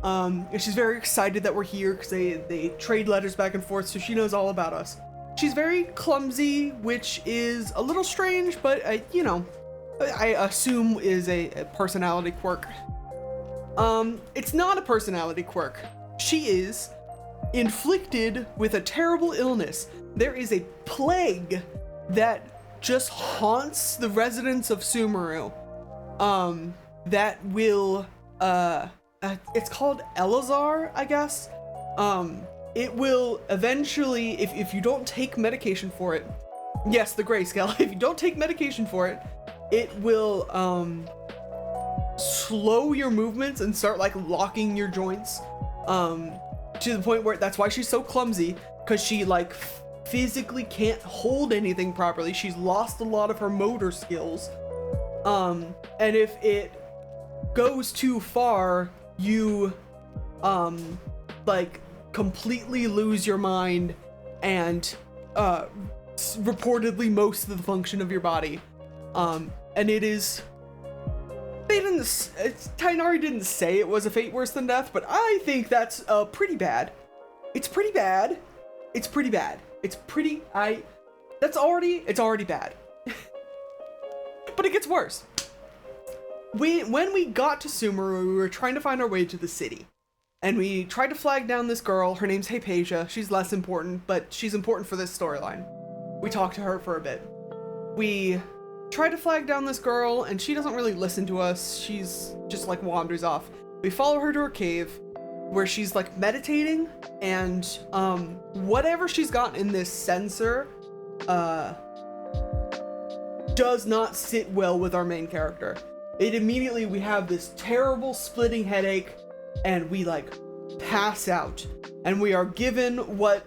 Speaker 1: And she's very excited that we're here because they trade letters back and forth, so she knows all about us. She's very clumsy, which is a little strange, but I assume is a personality quirk. It's not a personality quirk. She is inflicted with a terrible illness. There is a plague that just haunts the residents of Sumeru. That will, it's called Elazar, I guess. It will eventually, if you don't take medication for it, yes, the grayscale, if you don't take medication for it, it will, slow your movements and start like locking your joints, to the point where that's why she's so clumsy, because she like physically can't hold anything properly. She's lost a lot of her motor skills. And if it goes too far, you like completely lose your mind and reportedly most of the function of your body. And it is, Tainari didn't say it was a fate worse than death, but I think that's pretty bad. It's pretty bad. It's pretty bad. It's already bad. But it gets worse. When we got to Sumeru, we were trying to find our way to the city. And we tried to flag down this girl. Her name's Hypatia. She's less important, but she's important for this storyline. We talked to her for a bit. We tried to flag down this girl, and she doesn't really listen to us. She's just like wanders off. We follow her to her cave, where she's like meditating, and whatever she's got in this sensor does not sit well with our main character. We have this terrible splitting headache, and we like pass out, and we are given what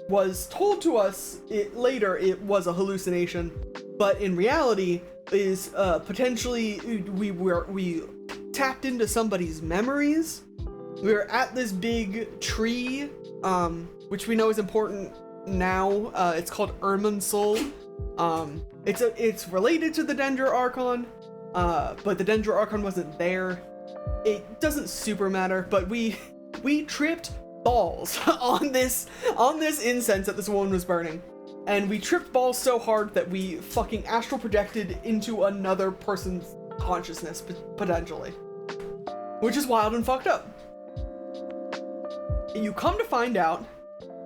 Speaker 1: was told to us later it was a hallucination, but in reality is potentially we tapped into somebody's memories. We're at this big tree, which we know is important now. It's called Irminsul. It's related to the Dendra Archon, but the Dendra Archon wasn't there. It doesn't super matter, but we tripped balls on this incense that this woman was burning. And we tripped balls so hard that we fucking astral projected into another person's consciousness, potentially. Which is wild and fucked up. You come to find out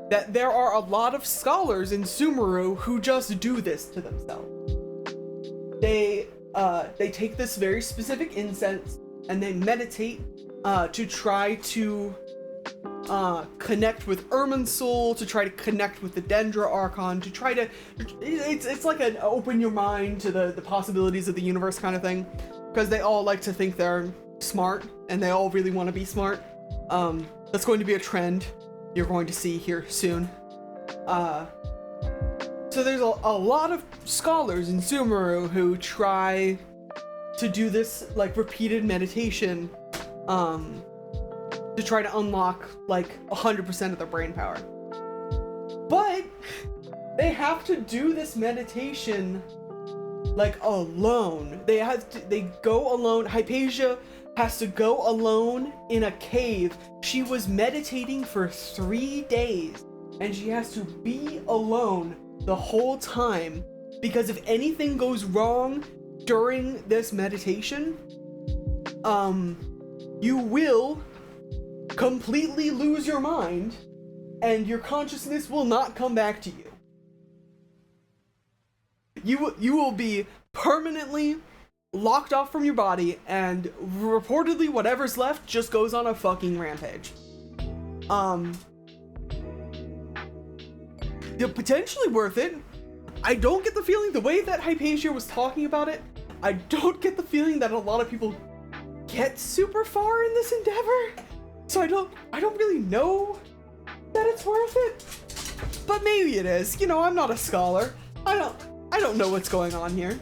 Speaker 1: that there are a lot of scholars in Sumeru who just do this to themselves. They take this very specific incense and they meditate to try to connect with Irminsul, to try to connect with the Dendra Archon, to try to, it's like an open your mind to the possibilities of the universe kind of thing, because they all like to think they're smart and they all really want to be smart. That's going to be a trend you're going to see here soon. So there's a lot of scholars in Sumeru who try to do this like repeated meditation to try to unlock like 100% of their brain power. But they have to do this meditation like alone. They go alone. Hypatia has to go alone in a cave. She was meditating for 3 days and she has to be alone the whole time, because if anything goes wrong during this meditation, you will completely lose your mind, and your consciousness will not come back to you. You will be permanently locked off from your body, and reportedly whatever's left just goes on a fucking rampage. They're potentially worth it. I don't get the feeling, the way that Hypatia was talking about it, I don't get the feeling that a lot of people get super far in this endeavor. So I don't really know that it's worth it. But maybe it is. You know, I'm not a scholar. I don't know what's going on here.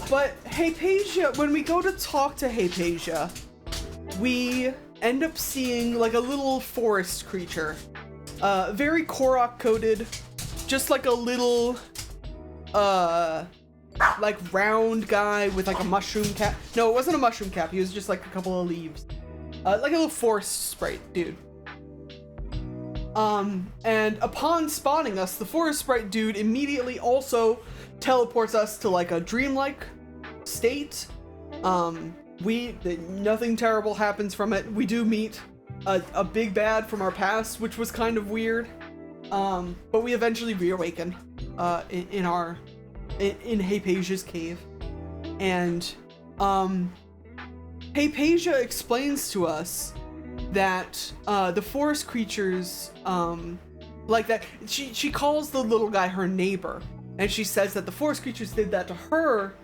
Speaker 1: But Hypatia, when we go to talk to Hypatia, we end up seeing like a little forest creature. Very Korok coded, just like a little like round guy with like a mushroom cap. No, it wasn't a mushroom cap, he was just like a couple of leaves. Like a little forest sprite dude. And upon spotting us, the forest sprite dude immediately also teleports us to like a dreamlike state. Nothing terrible happens from it. We do meet a big bad from our past, which was kind of weird. But we eventually reawaken in Hypatia's cave. And Hypatia explains to us that the forest creatures like that, she calls the little guy her neighbor, and she says that the forest creatures did that to her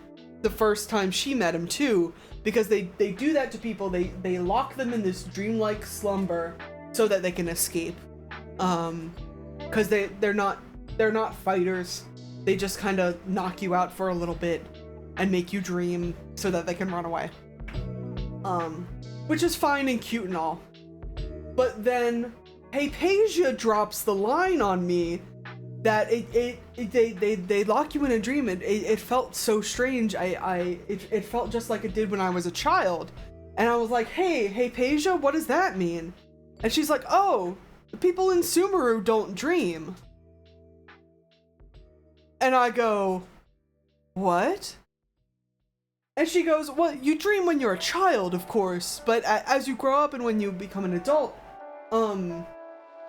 Speaker 1: the first time she met him too, because they do that to people. They lock them in this dreamlike slumber so that they can escape, because they're not fighters. They just kind of knock you out for a little bit and make you dream so that they can run away, which is fine and cute and all. But then Hypatia drops the line on me that they lock you in a dream. It felt so strange. It felt just like it did when I was a child. And I was like, hey, Hypatia, what does that mean? And she's like, oh, the people in Sumeru don't dream. And I go, what? And she goes, well, you dream when you're a child, of course, but as you grow up and when you become an adult,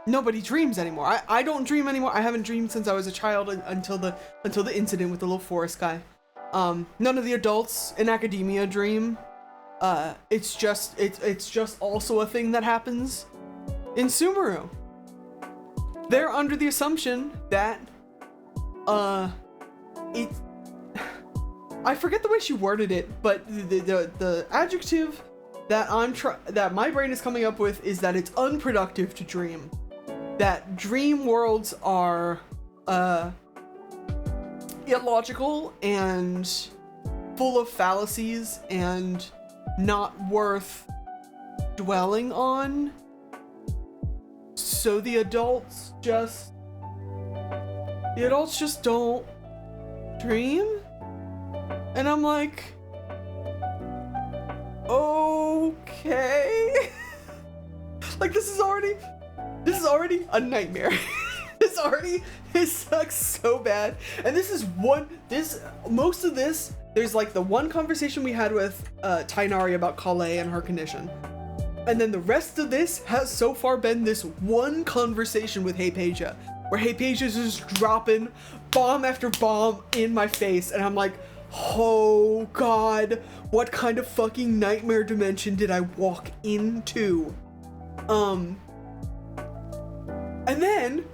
Speaker 1: nobody dreams anymore. I don't dream anymore. I haven't dreamed since I was a child until the incident with the little forest guy. None of the adults in academia dream. It's just also a thing that happens in Sumeru. They're under the assumption that I forget the way she worded it, but the adjective that my brain is coming up with is that it's unproductive to dream. That dream worlds are illogical and full of fallacies and not worth dwelling on. So the adults just don't dream? And I'm like, okay. Like, this is already a nightmare. It sucks so bad. And most of this, there's like the one conversation we had with Tainari about Kale and her condition. And then the rest of this has so far been this one conversation with Hypatia, where Hypatia's just dropping bomb after bomb in my face, and I'm like, oh god, what kind of fucking nightmare dimension did I walk into? And then,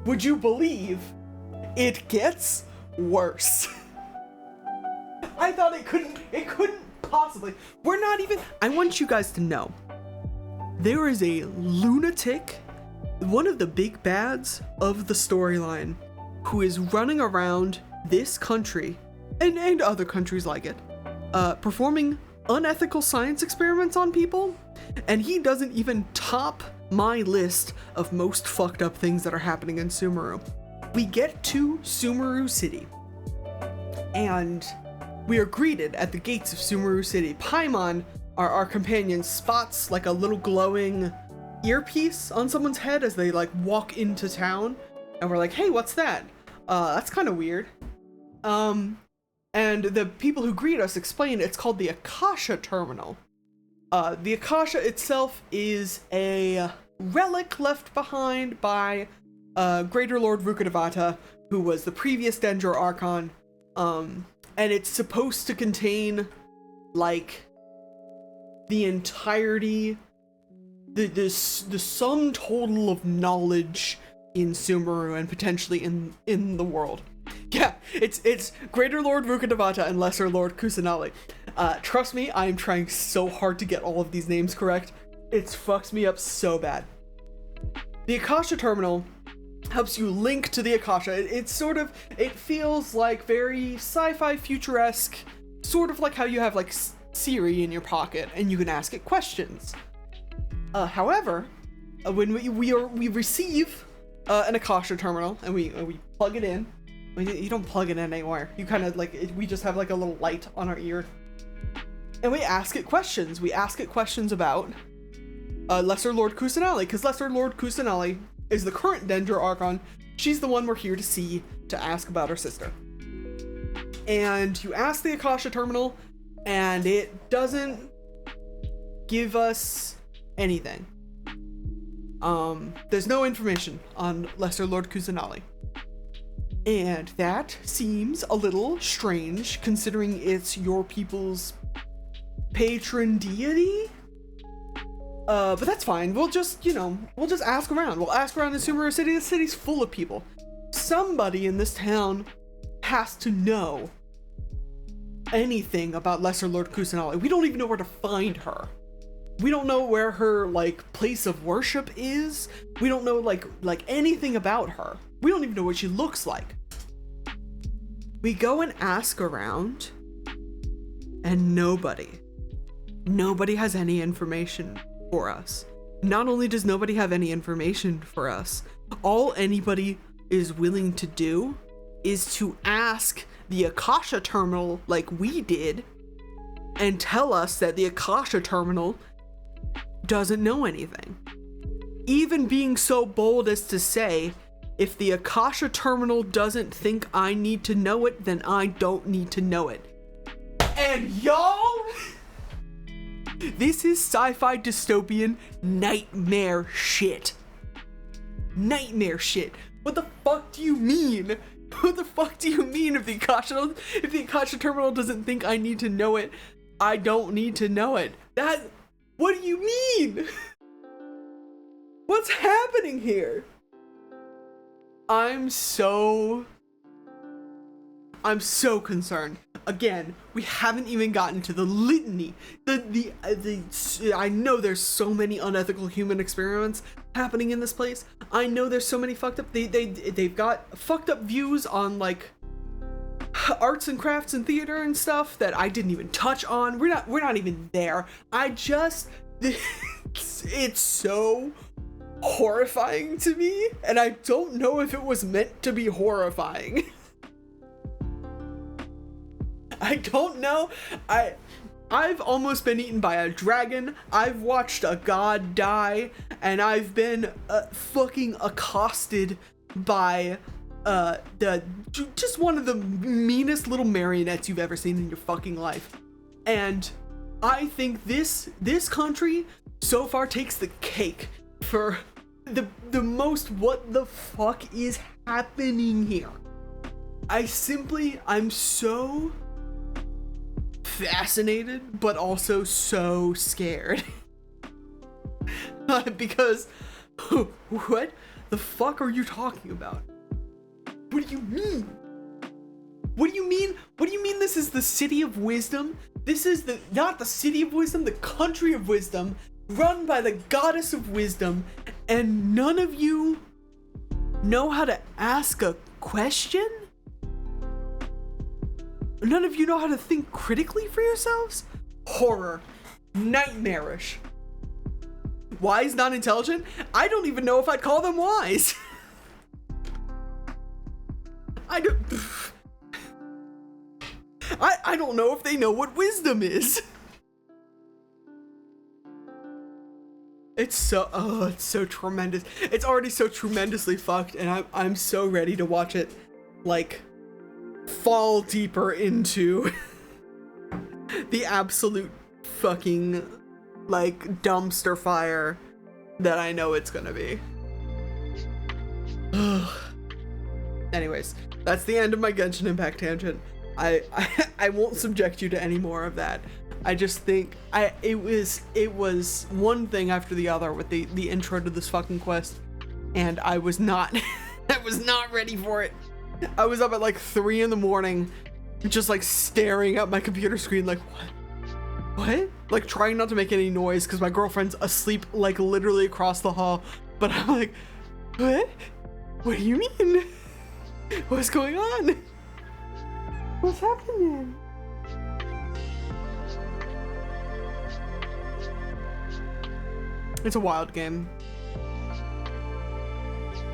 Speaker 1: would you believe, it gets worse. I thought it couldn't possibly. I want you guys to know, there is a lunatic, one of the big bads of the storyline, who is running around this country and other countries like it, performing unethical science experiments on people, and he doesn't even top my list of most fucked up things that are happening in Sumeru. We get to Sumeru City, and we are greeted at the gates of Sumeru City. Paimon, our companion, spots like a little glowing earpiece on someone's head as they like walk into town, and we're like, hey, what's that? That's kind of weird. And the people who greet us explain it's called the Akasha Terminal. The Akasha itself is a relic left behind by Greater Lord Rukkhadevata, who was the previous Dendro Archon, and it's supposed to contain, like, the entirety, the sum total of knowledge in Sumeru and potentially in the world. Yeah, it's Greater Lord Rukkhadevata and Lesser Lord Kusanali. Trust me, I am trying so hard to get all of these names correct. It's fucks me up so bad. The Akasha Terminal helps you link to the Akasha. It feels like very sci-fi futuresque, sort of like how you have like Siri in your pocket and you can ask it questions. However, when we receive an Akasha Terminal and we plug it in. You don't plug it in anywhere. You kind of like, we just have like a little light on our ear. And we ask it questions. We ask it questions about Lesser Lord Kusanali, because Lesser Lord Kusanali is the current Dendro Archon. She's the one we're here to see, to ask about her sister. And you ask the Akasha Terminal, and it doesn't give us anything. There's no information on Lesser Lord Kusanali. And that seems a little strange, considering it's your people's patron deity. But that's fine. We'll just ask around. We'll ask around in Sumeru City. The city's full of people. Somebody in this town has to know anything about Lesser Lord Kusanali. We don't even know where to find her. We don't know where her, like, place of worship is. We don't know, like anything about her. We don't even know what she looks like. We go and ask around, and nobody has any information for us. Not only does nobody have any information for us, all anybody is willing to do is to ask the Akasha Terminal like we did, and tell us that the Akasha Terminal doesn't know anything. Even being so bold as to say, if the Akasha Terminal doesn't think I need to know it, then I don't need to know it. And y'all, this is sci-fi dystopian nightmare shit. Nightmare shit. What the fuck do you mean? What the fuck do you mean if the Akasha Terminal doesn't think I need to know it, I don't need to know it? What do you mean? What's happening here? I'm so concerned. Again, we haven't even gotten to the litany. I know there's so many unethical human experiments happening in this place. I know there's so many fucked up. They've got fucked up views on like arts and crafts and theater and stuff that I didn't even touch on. We're not even there. It's so horrifying to me, and I don't know if it was meant to be horrifying. I don't know. I've almost been eaten by a dragon. I've watched a god die, and I've been fucking accosted by just one of the meanest little marionettes you've ever seen in your fucking life. And I think this country so far takes the cake for the most what the fuck is happening here. I'm so fascinated, but also so scared. Because, what the fuck are you talking about? What do you mean? What do you mean? What do you mean this is the city of wisdom? This is not the city of wisdom, the country of wisdom, run by the goddess of wisdom, and none of you know how to ask a question? None of you know how to think critically for yourselves? Horror. Nightmarish. Wise, not intelligent? I don't even know if I'd call them wise. I don't know if they know what wisdom is. It's so tremendous. It's already so tremendously fucked, and I'm so ready to watch it, like, fall deeper into the absolute fucking, like dumpster fire that I know it's gonna be. Anyways, that's the end of my Genshin Impact tangent. I won't subject you to any more of that. I just think it was one thing after the other with the intro to this fucking quest, and I was not I was not ready for it. I was up at like 3 in the morning, just like staring at my computer screen like, what? Like trying not to make any noise because my girlfriend's asleep like literally across the hall, but I'm like, what do you mean? What's going on? What's happening? It's a wild game.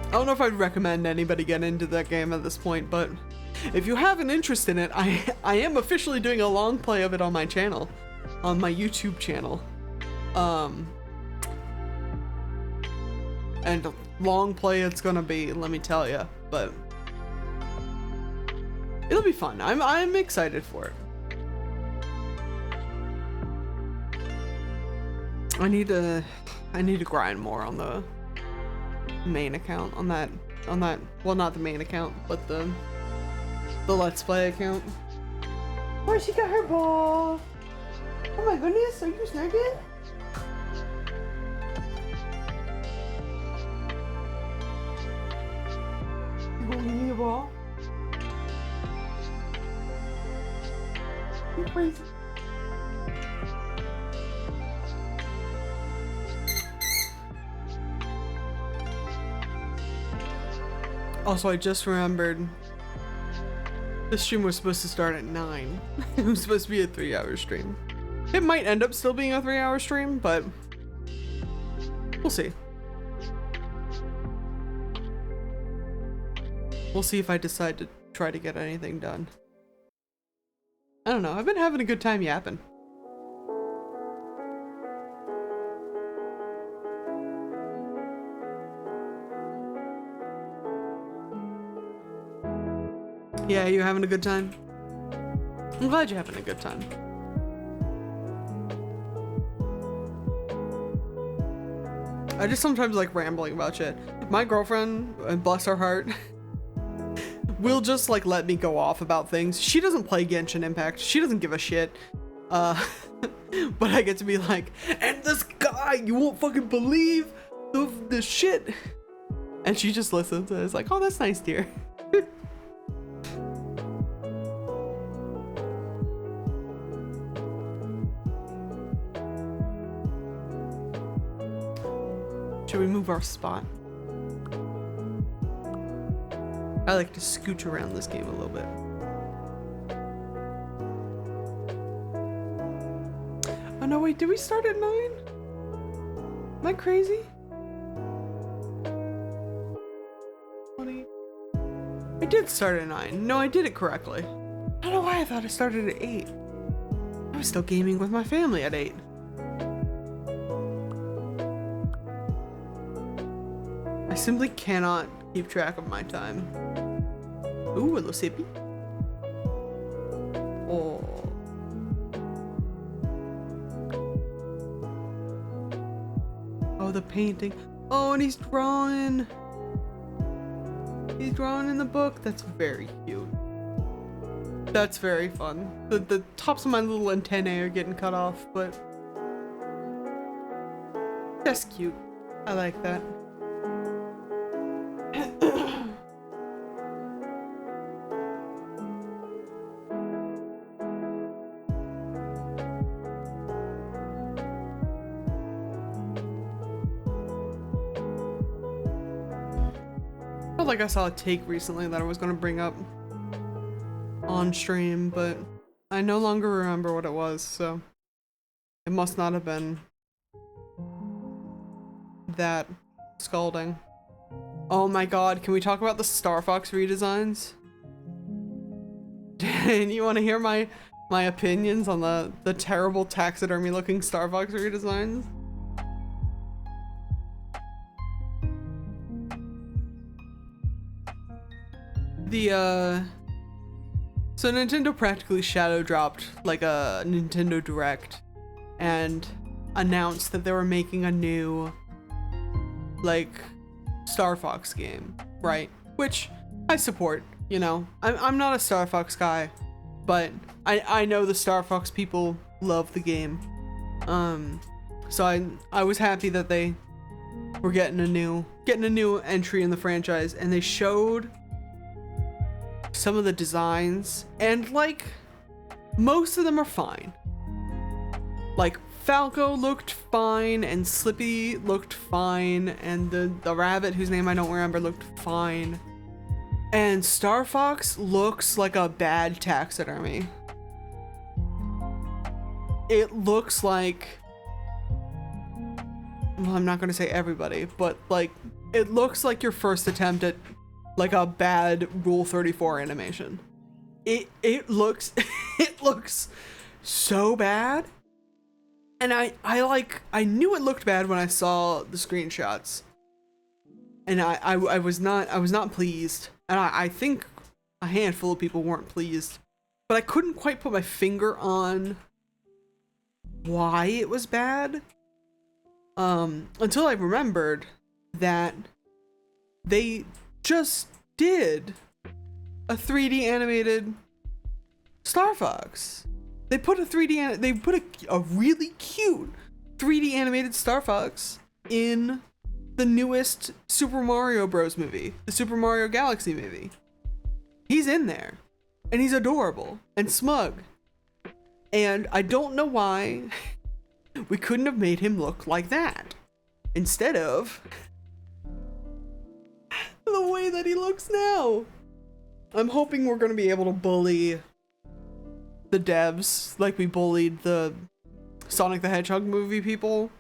Speaker 1: I don't know if I'd recommend anybody get into that game at this point, but if you have an interest in it, I am officially doing a long play of it on my channel, on my YouTube channel. And a long play it's gonna be, let me tell you, but it'll be fun. I'm excited for it. I need to grind more on the main account, on that, well, not the main account, but the Let's Play account. Oh, she got her ball. Oh my goodness, are you snagging? You gonna give me a ball? You're crazy. Also, I just remembered this stream was supposed to start at 9. It was supposed to be a 3-hour stream. It might end up still being a 3-hour stream, but we'll see. We'll see if I decide to try to get anything done. I don't know. I've been having a good time yapping. Yeah, you having a good time? I'm glad you're having a good time. I just sometimes like rambling about shit. My girlfriend, bless her heart, will just like let me go off about things. She doesn't play Genshin Impact. She doesn't give a shit. But I get to be like, and this guy, you won't fucking believe the shit. And she just listens and is like, oh, that's nice, dear. Should we move our spot? I like to scooch around this game a little bit. Oh no, wait, did we start at 9? Am I crazy? 20. I did start at 9. No, I did it correctly. I don't know why I thought I started at 8. I was still gaming with my family at 8. I simply cannot keep track of my time. Ooh, a Lofi. Oh. Oh, the painting. Oh, and he's drawing. He's drawing in the book. That's very cute. That's very fun. The tops of my little antennae are getting cut off, but that's cute. I like that. Like I saw a take recently that I was going to bring up on stream, but I no longer remember what it was, so it must not have been that scalding. Oh my god, can we talk about the Star Fox redesigns? And you want to hear my opinions on the terrible taxidermy looking Star Fox redesigns? So Nintendo practically shadow dropped like a Nintendo Direct, and announced that they were making a new, like, Star Fox game, right? Which I support, you know. I'm not a Star Fox guy, but I know the Star Fox people love the game. So I was happy that they were getting a new entry in the franchise, and they showed some of the designs, and like most of them are fine. Like Falco looked fine, and Slippy looked fine, and the rabbit whose name I don't remember looked fine. And Star Fox looks like a bad taxidermy. It looks like, well, I'm not gonna say everybody, but like it looks like your first attempt at like a bad Rule 34 animation. It looks it looks so bad. And I knew it looked bad when I saw the screenshots. And I was not pleased. And I think a handful of people weren't pleased. But I couldn't quite put my finger on why it was bad. Until I remembered that they just did a 3D animated Star Fox. They put a really cute 3D animated Star Fox in the newest Super Mario Bros. Movie, the Super Mario Galaxy movie. He's in there, and he's adorable and smug. And I don't know why we couldn't have made him look like that instead of the way that he looks now. I'm hoping we're going to be able to bully the devs like we bullied the Sonic the Hedgehog movie people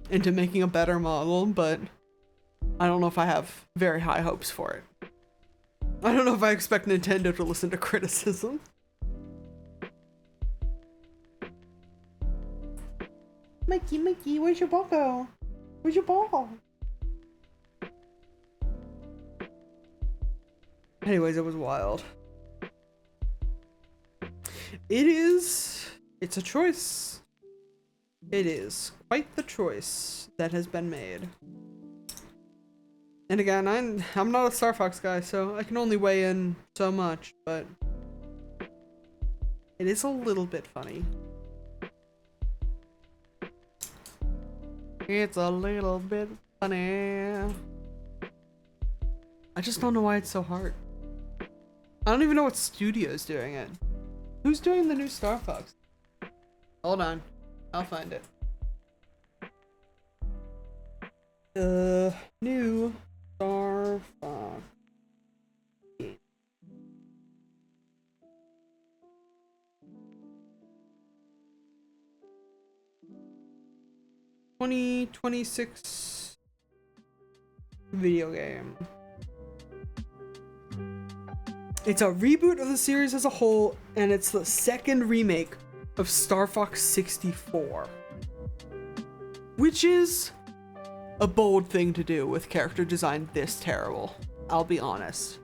Speaker 1: into making a better model, but I don't know if I have very high hopes for it. I don't know if I expect Nintendo to listen to criticism. Mikey, where's your ball go? Where's your ball? Anyways, it was wild. It's a choice. It is quite the choice that has been made. And again, I'm not a Star Fox guy, so I can only weigh in so much, but it is a little bit funny. It's a little bit funny. I just don't know why it's so hard. I don't even know what studio's doing it. Who's doing the new Star Fox? Hold on. I'll find it. The new Star Fox game. 2026 video game. It's a reboot of the series as a whole, and it's the second remake of Star Fox 64. Which is a bold thing to do with character design this terrible, I'll be honest.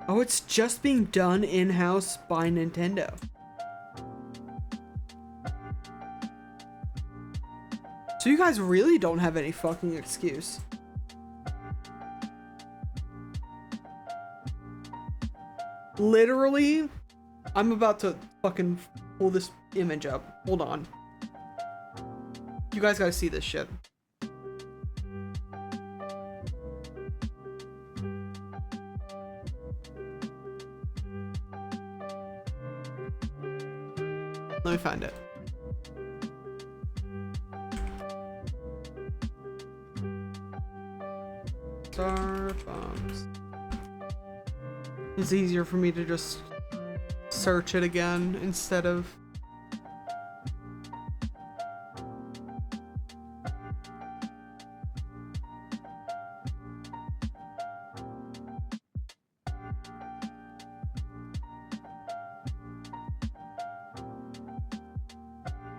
Speaker 1: Oh, it's just being done in-house by Nintendo. So you guys really don't have any fucking excuse. Literally, I'm about to fucking pull this image up. Hold on. You guys gotta see this shit. Let me find it. Star Fox. It's easier for me to just search it again instead of...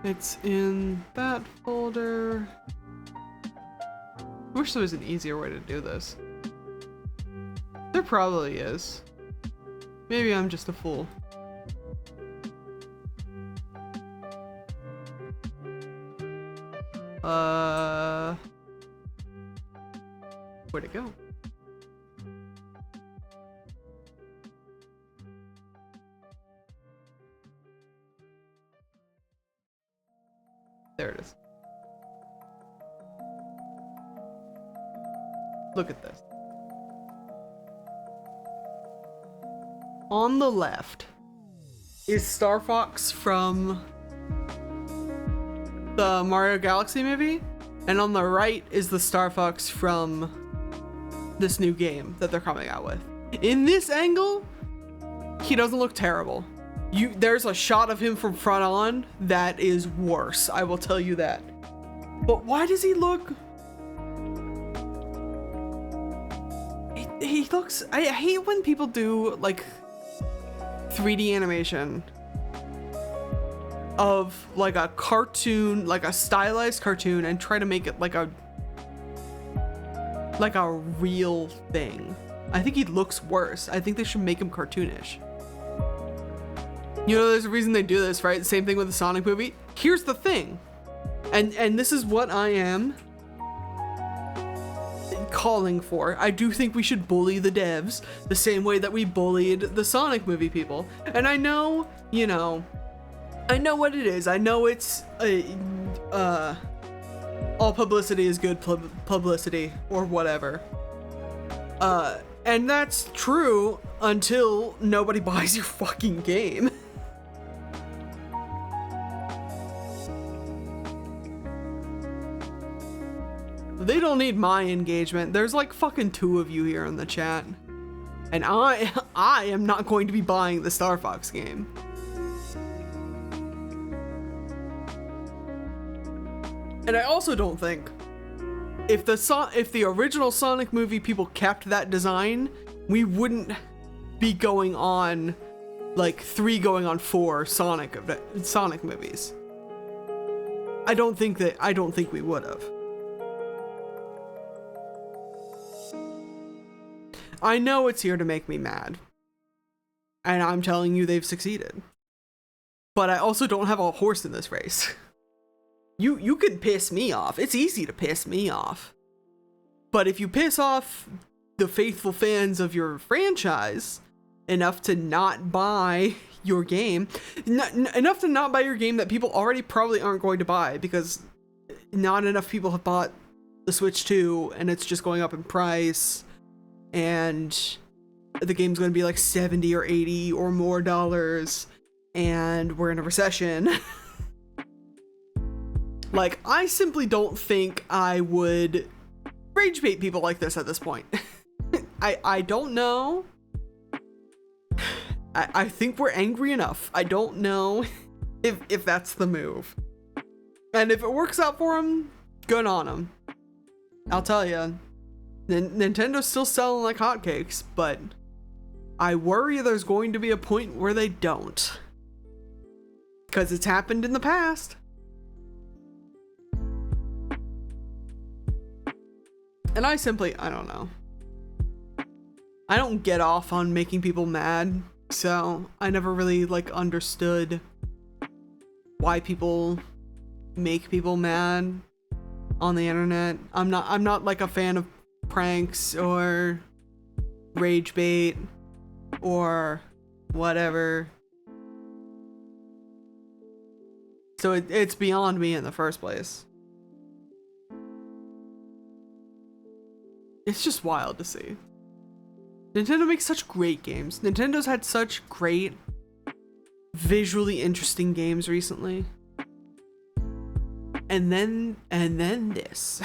Speaker 1: It's in that folder. I wish there was an easier way to do this. There probably is. Maybe I'm just a fool. Where'd it go? There it is. Look at this. On the left is Star Fox from the Mario Galaxy movie, and on the right is the Star Fox from this new game that they're coming out with. In this angle, he doesn't look terrible. There's a shot of him from front on that is worse, I will tell you that. But why does he look... He looks... I hate when people do, like, 3D animation of, like, a cartoon, like a stylized cartoon, and try to make it like a real thing. I think he looks worse. I think they should make him cartoonish. You know, there's a reason they do this, right? Same thing with the Sonic movie. Here's the thing, and this is what I am calling for. I do think we should bully the devs the same way that we bullied the Sonic movie people. And I know, you know, I know what it is. I know it's all publicity is good publicity or whatever. And that's true until nobody buys your fucking game. They don't need my engagement. There's like fucking 2 of you here in the chat. And I am not going to be buying the Star Fox game. And I also don't think if the original Sonic movie people kept that design, we wouldn't be going on like 3 going on 4 Sonic movies. I don't think we would have. I know it's here to make me mad. And I'm telling you they've succeeded. But I also don't have a horse in this race. You can piss me off. It's easy to piss me off. But if you piss off the faithful fans of your franchise enough to not buy your game, enough to not buy your game that people already probably aren't going to buy because not enough people have bought the Switch 2 and it's just going up in price, and the game's going to be like 70 or 80 or more dollars, and we're in a recession. Like, I simply don't think I would rage bait people like this at this point. I don't know. I think we're angry enough. I don't know if that's the move. And if it works out for them, good on them. I'll tell you, Nintendo's still selling like hotcakes, but I worry there's going to be a point where they don't. Because it's happened in the past. And I don't know. I don't get off on making people mad, so I never really like understood why people make people mad on the internet. I'm not like a fan of pranks or rage bait or whatever. So it's beyond me in the first place. It's just wild to see. Nintendo makes such great games. Nintendo's had such great, visually interesting games recently. And then this.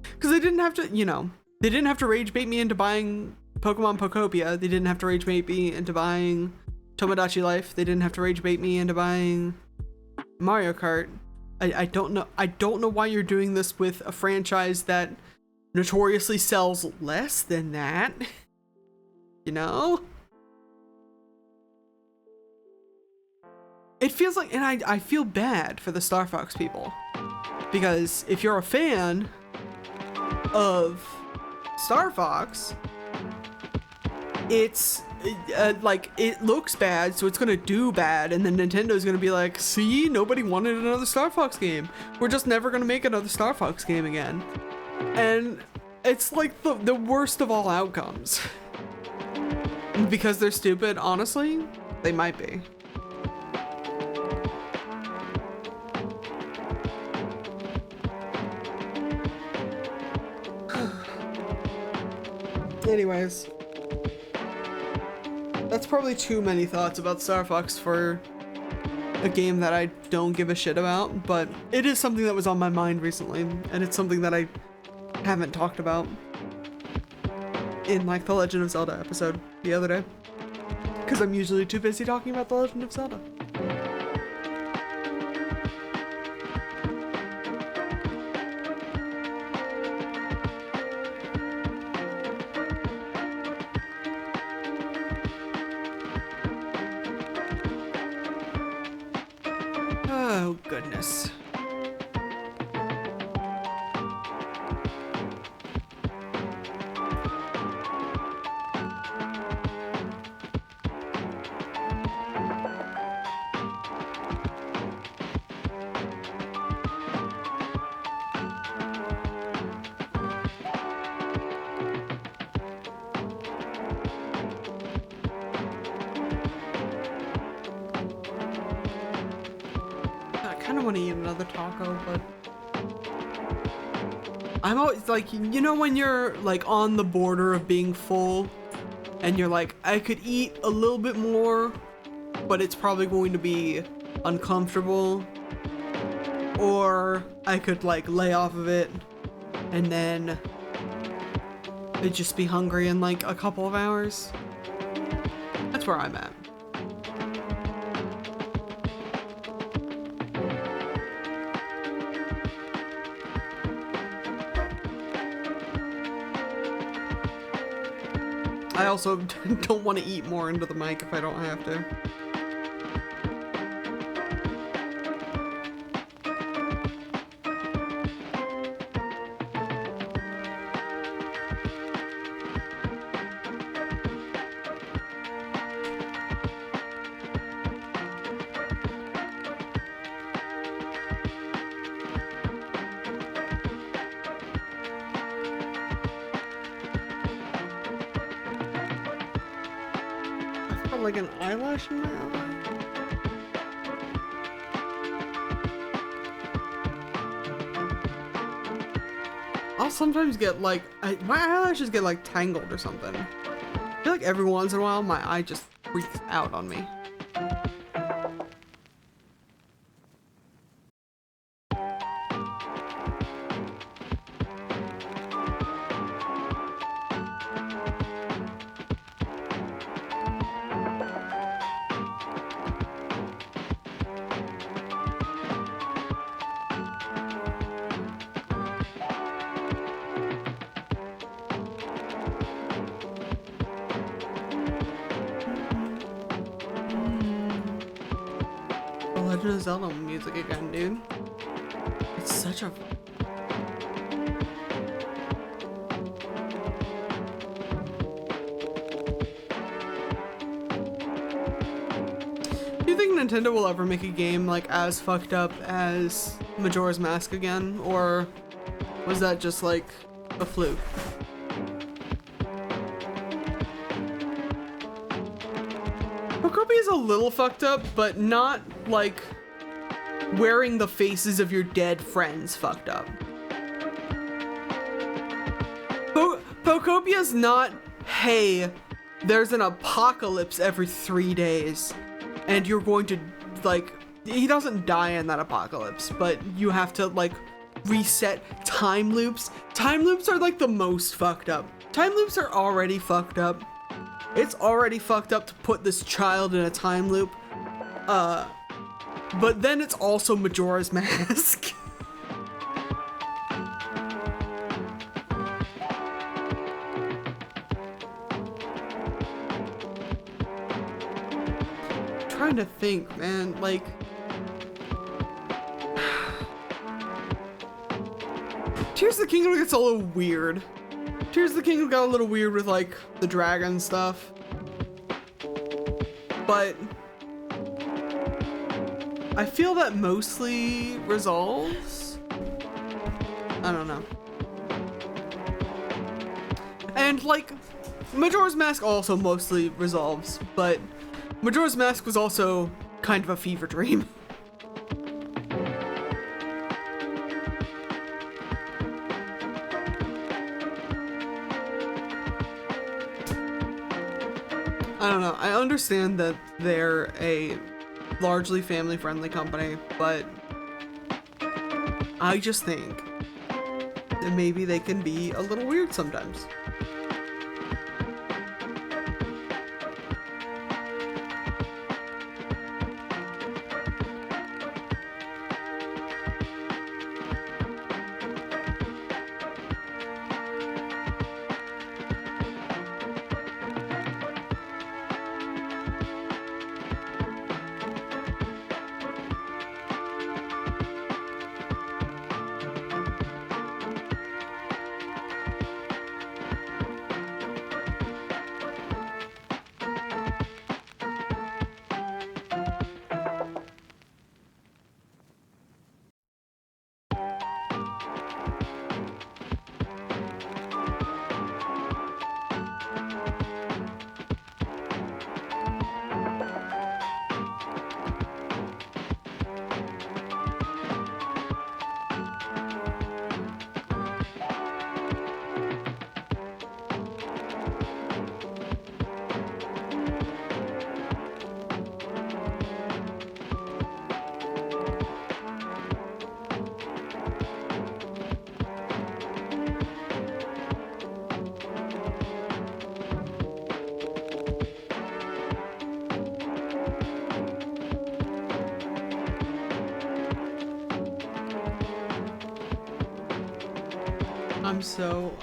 Speaker 1: Because they didn't have to, you know, they didn't have to rage bait me into buying Pokemon Pokopia. They didn't have to rage bait me into buying Tomodachi Life. They didn't have to rage bait me into buying Mario Kart. I don't know why you're doing this with a franchise that notoriously sells less than that. You know? It feels like, and I feel bad for the Star Fox people, because if you're a fan of Star Fox, it's like it looks bad, so it's gonna do bad, and then Nintendo's gonna be like, see, nobody wanted another Star Fox game. We're just never gonna make another Star Fox game again. And it's like the worst of all outcomes. Because they're stupid, honestly, they might be. Anyways, that's probably too many thoughts about Star Fox for a game that I don't give a shit about, but it is something that was on my mind recently, and it's something that I haven't talked about in like the Legend of Zelda episode the other day, because I'm usually too busy talking about the Legend of Zelda. Oh, goodness. I kind of want to eat another taco, but I'm always like, you know, when you're like on the border of being full and you're like, I could eat a little bit more, but it's probably going to be uncomfortable, or I could like lay off of it and then I'd just be hungry in like a couple of hours. That's where I'm at. I also don't want to eat more into the mic if I don't have to. Like an eyelash in my eye. I'll sometimes get like, my eyelashes get like tangled or something. I feel like every once in a while my eye just freaks out on me. Legend of Zelda music again, dude. It's such a... Do you think Nintendo will ever make a game like as fucked up as Majora's Mask again, or was that just like a fluke? Pokopia is a little fucked up, but not like wearing the faces of your dead friends fucked up. Pocopia's not, hey, there's an apocalypse every 3 days and you're going to like, he doesn't die in that apocalypse, but you have to like reset time loops. Time loops are like the most fucked up. Time loops are already fucked up. It's already fucked up to put this child in a time loop. But then it's also Majora's Mask. Trying to think, man, like... Tears of the Kingdom gets a little weird. Tears of the Kingdom got a little weird with like the dragon stuff. but I feel that mostly resolves. I don't know. And like, Majora's Mask also mostly resolves, but Majora's Mask was also kind of a fever dream. I don't know. I understand that they're a largely family-friendly company, but I just think that maybe they can be a little weird sometimes.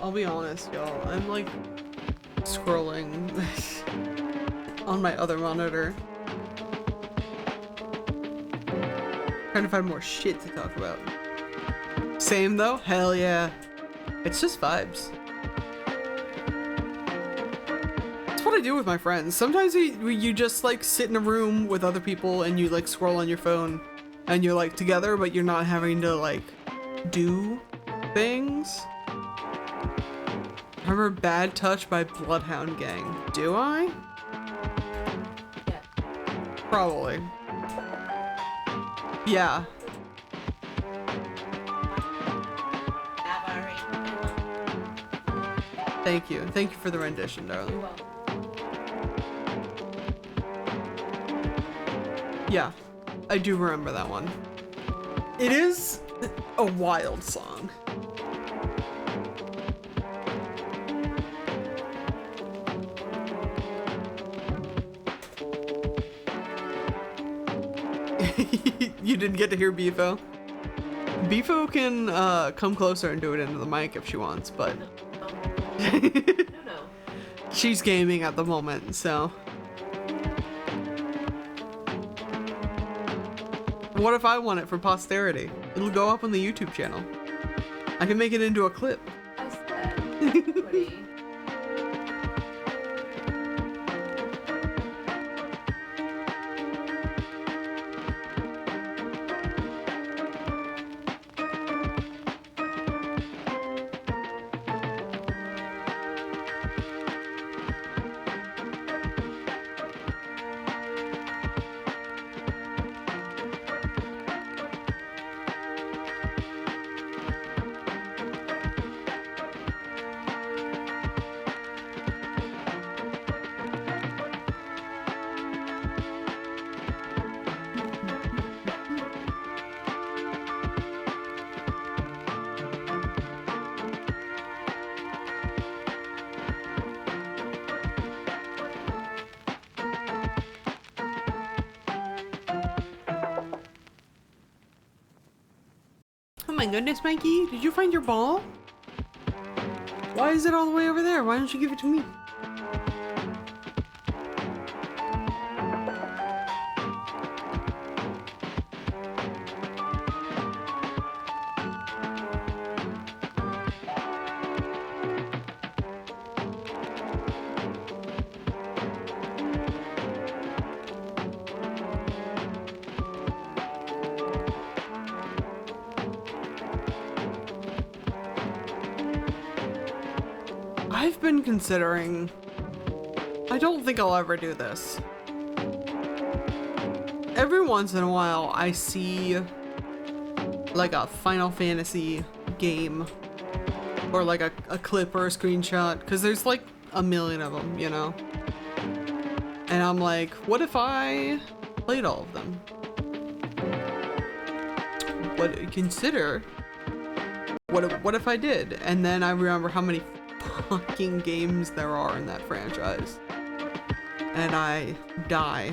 Speaker 1: I'll be honest, y'all. I'm like scrolling on my other monitor, trying to find more shit to talk about. Same though? Hell yeah. It's just vibes. That's what I do with my friends. Sometimes you just like sit in a room with other people and you like scroll on your phone and you're like together, but you're not having to like do things. Remember Bad Touch by Bloodhound Gang? Do I?
Speaker 2: Yeah.
Speaker 1: Probably. Yeah. Thank you. Thank you for the rendition, darling.
Speaker 2: You're welcome.
Speaker 1: Yeah, I do remember that one. It is a wild song. You didn't get to hear Beefo? Beefo can come closer and do it into the mic if she wants, but
Speaker 2: No.
Speaker 1: she's gaming at the moment, so. What if I want it for posterity? It'll go up on the YouTube channel. I can make it into a clip.
Speaker 2: I said, pretty. Oh my goodness, Mikey, did you find your ball? Why is it all the way over there? Why don't you give it to me?
Speaker 1: I've been considering, I don't think I'll ever do this. Every once in a while, I see like a Final Fantasy game or like a clip or a screenshot, because there's like a million of them, you know? And I'm like, what if I played all of them? What if I did? And then I remember how many fucking games there are in that franchise. And I die.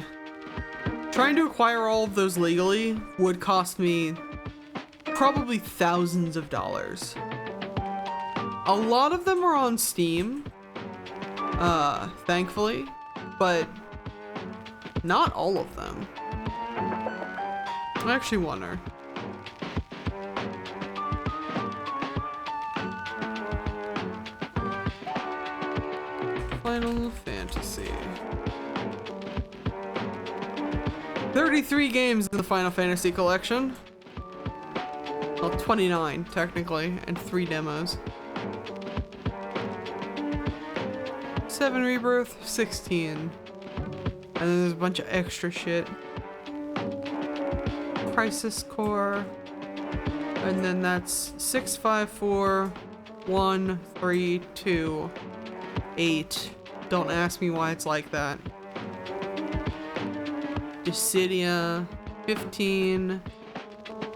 Speaker 1: Trying to acquire all of those legally would cost me probably thousands of dollars. A lot of them are on Steam, thankfully, but not all of them. I actually wonder. Final Fantasy. 33 games in the Final Fantasy collection. Well, 29 technically, and 3 demos. 7 Rebirth, 16. And then there's a bunch of extra shit. Crisis Core. And then that's 6, 5, 4, 1, 3, 2, 8. Don't ask me why it's like that. Dissidia, 15,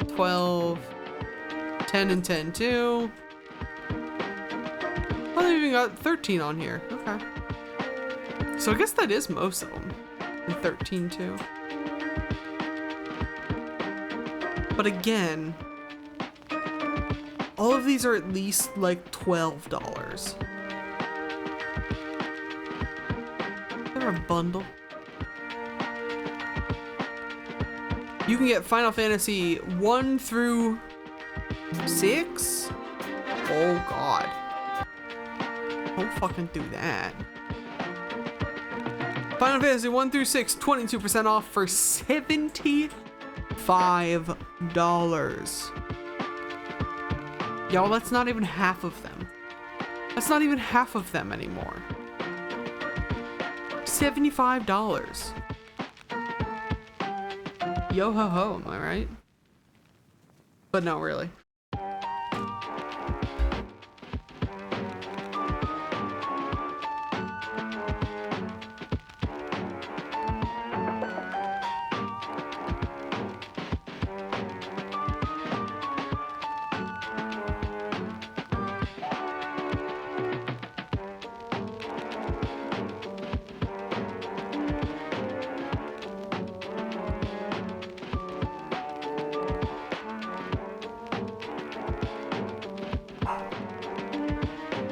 Speaker 1: 12, 10 and 10 too. Oh, they even got 13 on here. Okay. So I guess that is most of them. And 13 too. But again, all of these are at least like $12. They're a bundle. You can get Final Fantasy 1 through 6? Oh god. Don't fucking do that. Final Fantasy 1 through 6, 22% off for $75. Y'all, that's not even half of them. That's not even half of them anymore. $75. Yo ho ho, am I right? But no, really.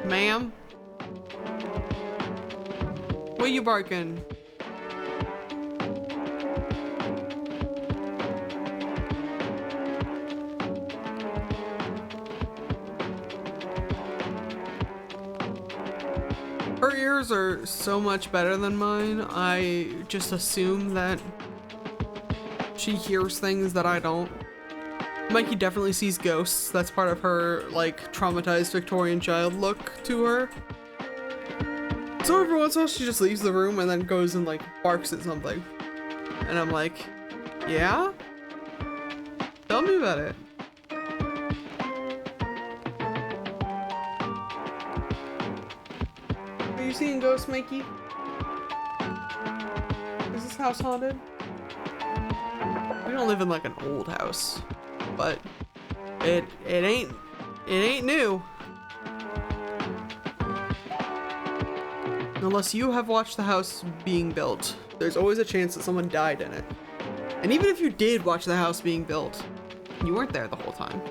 Speaker 1: Ma'am? What you barking? Her ears are so much better than mine. I just assume that she hears things that I don't. Mikey definitely sees ghosts. That's part of her, like, traumatized Victorian child look to her. So every once in a while she just leaves the room and then goes and, like, barks at something. And I'm like, yeah? Tell me about it. Are you seeing ghosts, Mikey? Is this house haunted? We don't live in, like, an old house. But it ain't new. Unless you have watched the house being built, there's always a chance that someone died in it. And even if you did watch the house being built, you weren't there the whole time.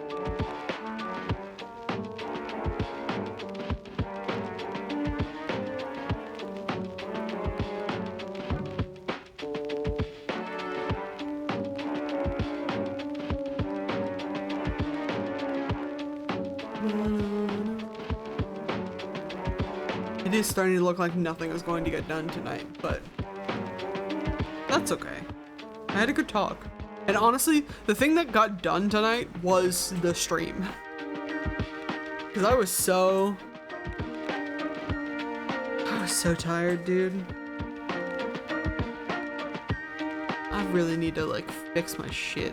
Speaker 1: It is starting to look like nothing is going to get done tonight, but that's okay. I had a good talk. And honestly, the thing that got done tonight was the stream. Because I was so so tired, dude. I really need to like fix my shit.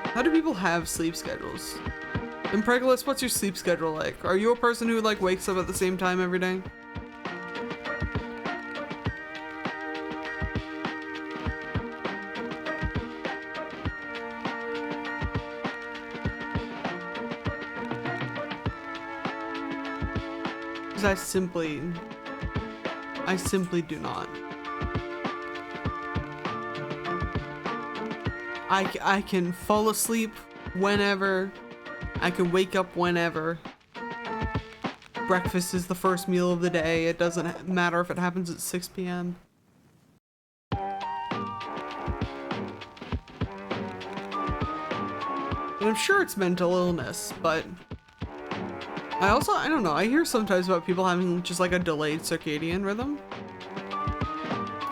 Speaker 1: How do people have sleep schedules? And Pregless, what's your sleep schedule like? Are you a person who like wakes up at the same time every day? Because I simply do not. I can fall asleep whenever. I can wake up whenever. Breakfast is the first meal of the day. It doesn't matter if it happens at 6 p.m. And I'm sure it's mental illness, but I don't know, I hear sometimes about people having just like a delayed circadian rhythm.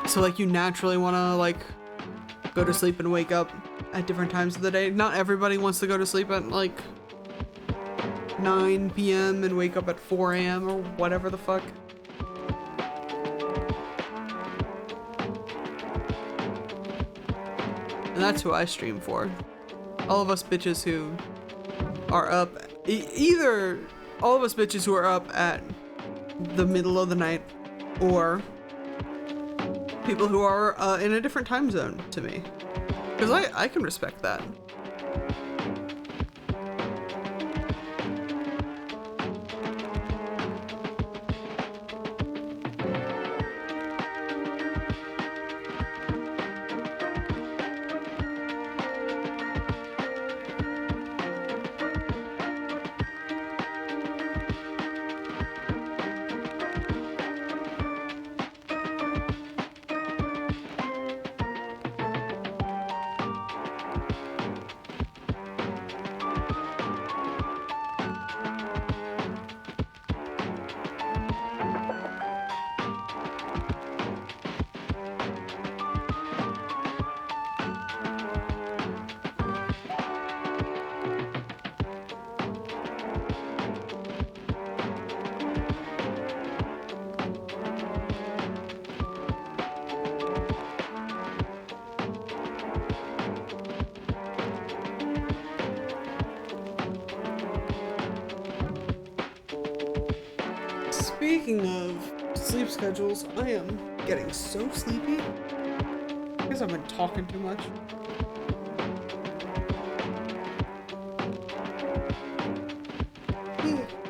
Speaker 1: So like you naturally want to like go to sleep and wake up at different times of the day. Not everybody wants to go to sleep at like 9 p.m. and wake up at 4 a.m. or whatever the fuck. And that's who I stream for. All of us bitches who are up, either all of us bitches who are up at the middle of the night, or people who are in a different time zone to me. Because I can respect that. Speaking of sleep schedules, I am getting so sleepy. I guess I've been talking too much.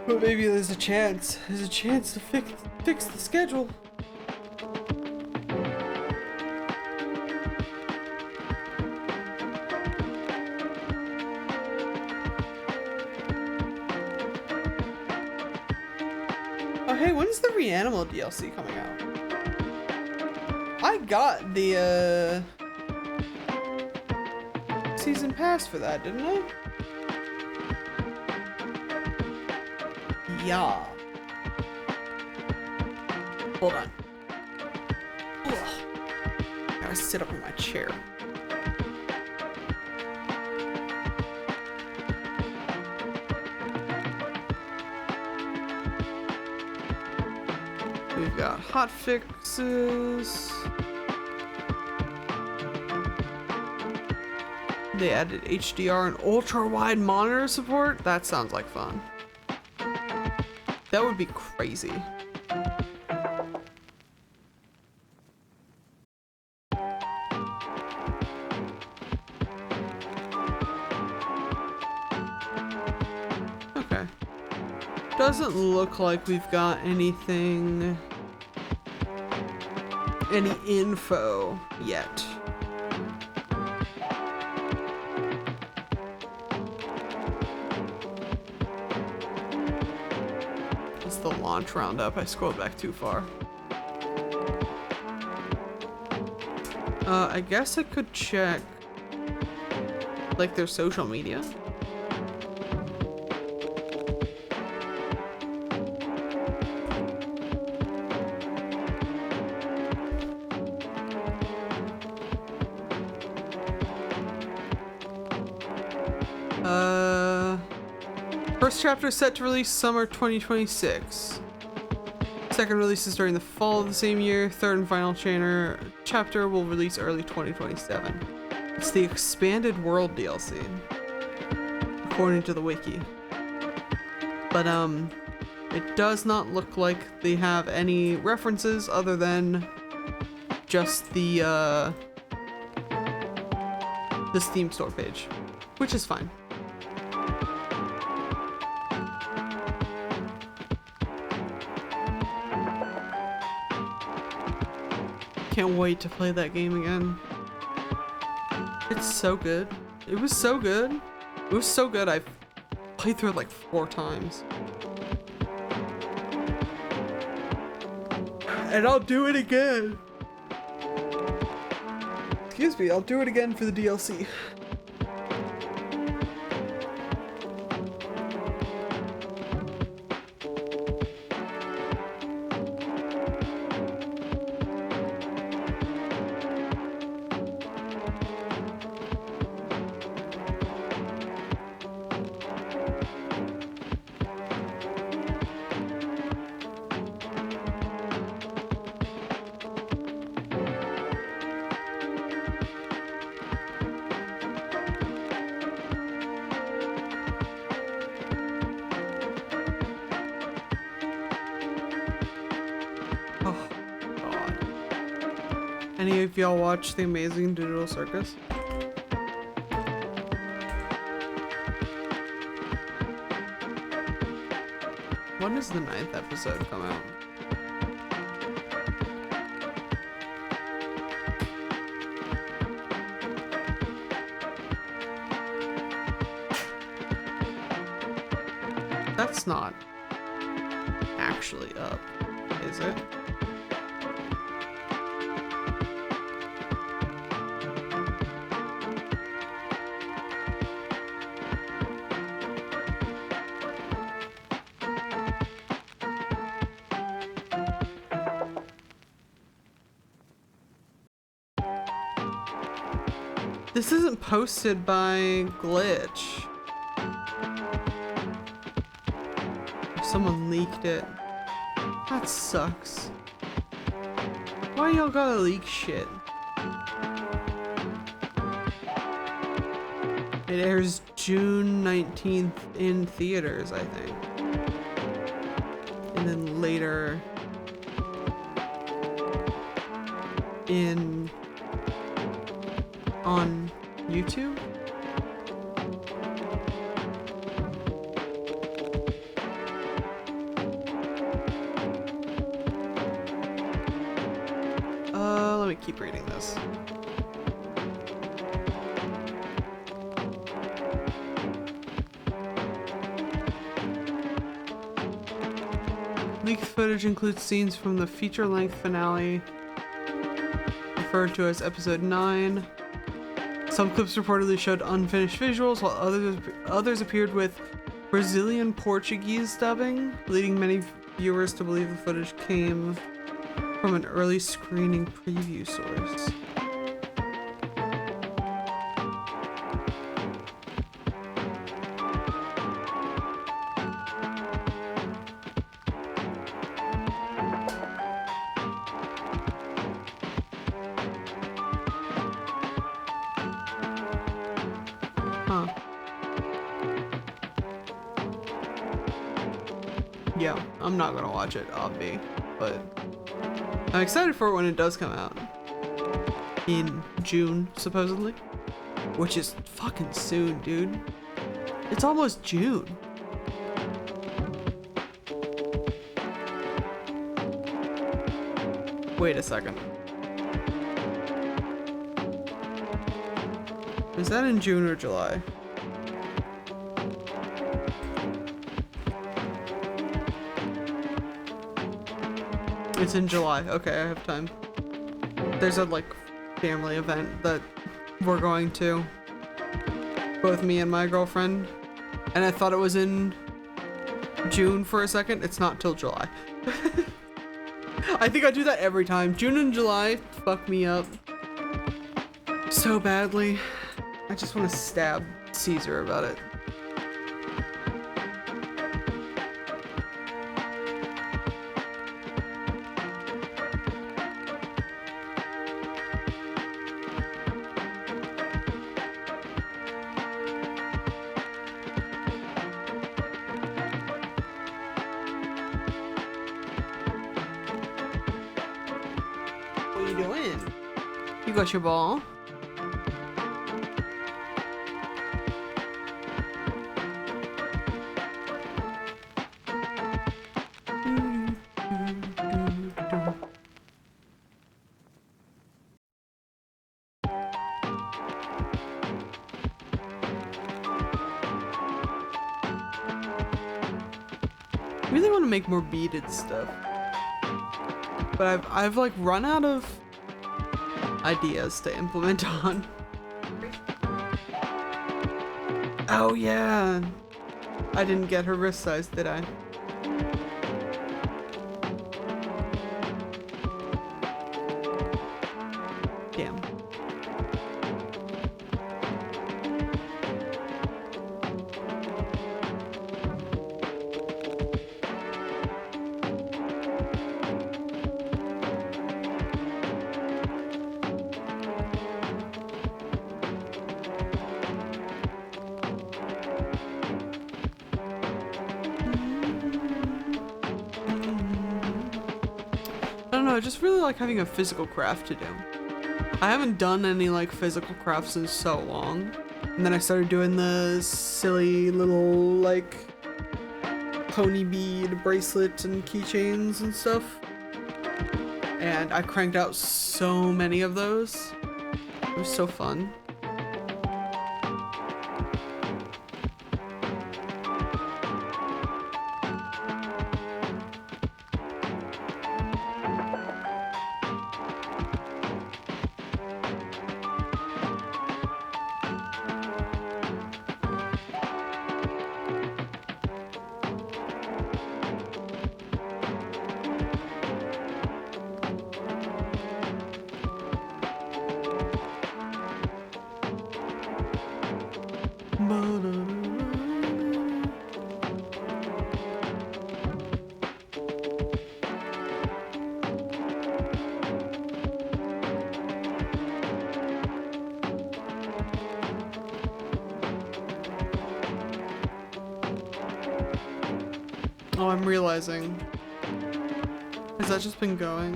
Speaker 1: But maybe there's a chance to fix the schedule. Oh hey, when's the Reanimal DLC coming out? I got the season pass for that, didn't I? Yeah. Hold on. Ugh. Gotta sit up in my chair. We've got hot fixes. They added HDR and ultra wide monitor support. That sounds like fun. That would be crazy. Okay. Doesn't look like we've got anything, any info yet. It's the launch roundup. I scrolled back too far. I guess I could check like their social media.
Speaker 2: First chapter is set to release summer 2026. Second release is during the fall of the same year. Third and final chapter will release early 2027. It's the expanded world DLC, according to the wiki. But it does not look like they have any references other than just the Steam store page, which is fine. Can't wait to play that game again. It's so good. It was so good. It was so good. I've played through it like 4 times. And I'll do it again. Excuse me, I'll do it again for the DLC. Any of y'all watch The Amazing Digital Circus? When does the 9th episode come out? That's not actually up, is it? This isn't posted by Glitch. Someone leaked it. That sucks. Why y'all gotta leak shit? It airs June 19th in theaters, I think. And then later on YouTube? Let me keep reading this. Leaked footage includes scenes from the feature-length finale, referred to as episode 9. Some clips reportedly showed unfinished visuals, while others appeared with Brazilian Portuguese dubbing, leading many viewers to believe the footage came from an early screening preview source. Yeah, I'm not gonna watch it, obvi, but I'm excited for it when it does come out. In June, supposedly. Which is fucking soon, dude. It's almost June. Wait a second. Is that in June or July? It's in July. Okay, I have time. There's a like family event that we're going to. Both me and my girlfriend. And I thought it was in June for a second. It's not till July. I think I do that every time. June and July fuck me up so badly. I just want to stab Caesar about it. doing? You got your ball? I really want to make more beaded stuff, but I've like run out of ideas to implement on. Oh yeah, I didn't get her wrist size, did I? Damn. I don't know, I just really like having a physical craft to do. I haven't done any like physical crafts in so long. And then I started doing the silly little like pony bead bracelet and keychains and stuff. And I cranked out so many of those. It was so fun. Oh, I'm realizing. Has that just been going?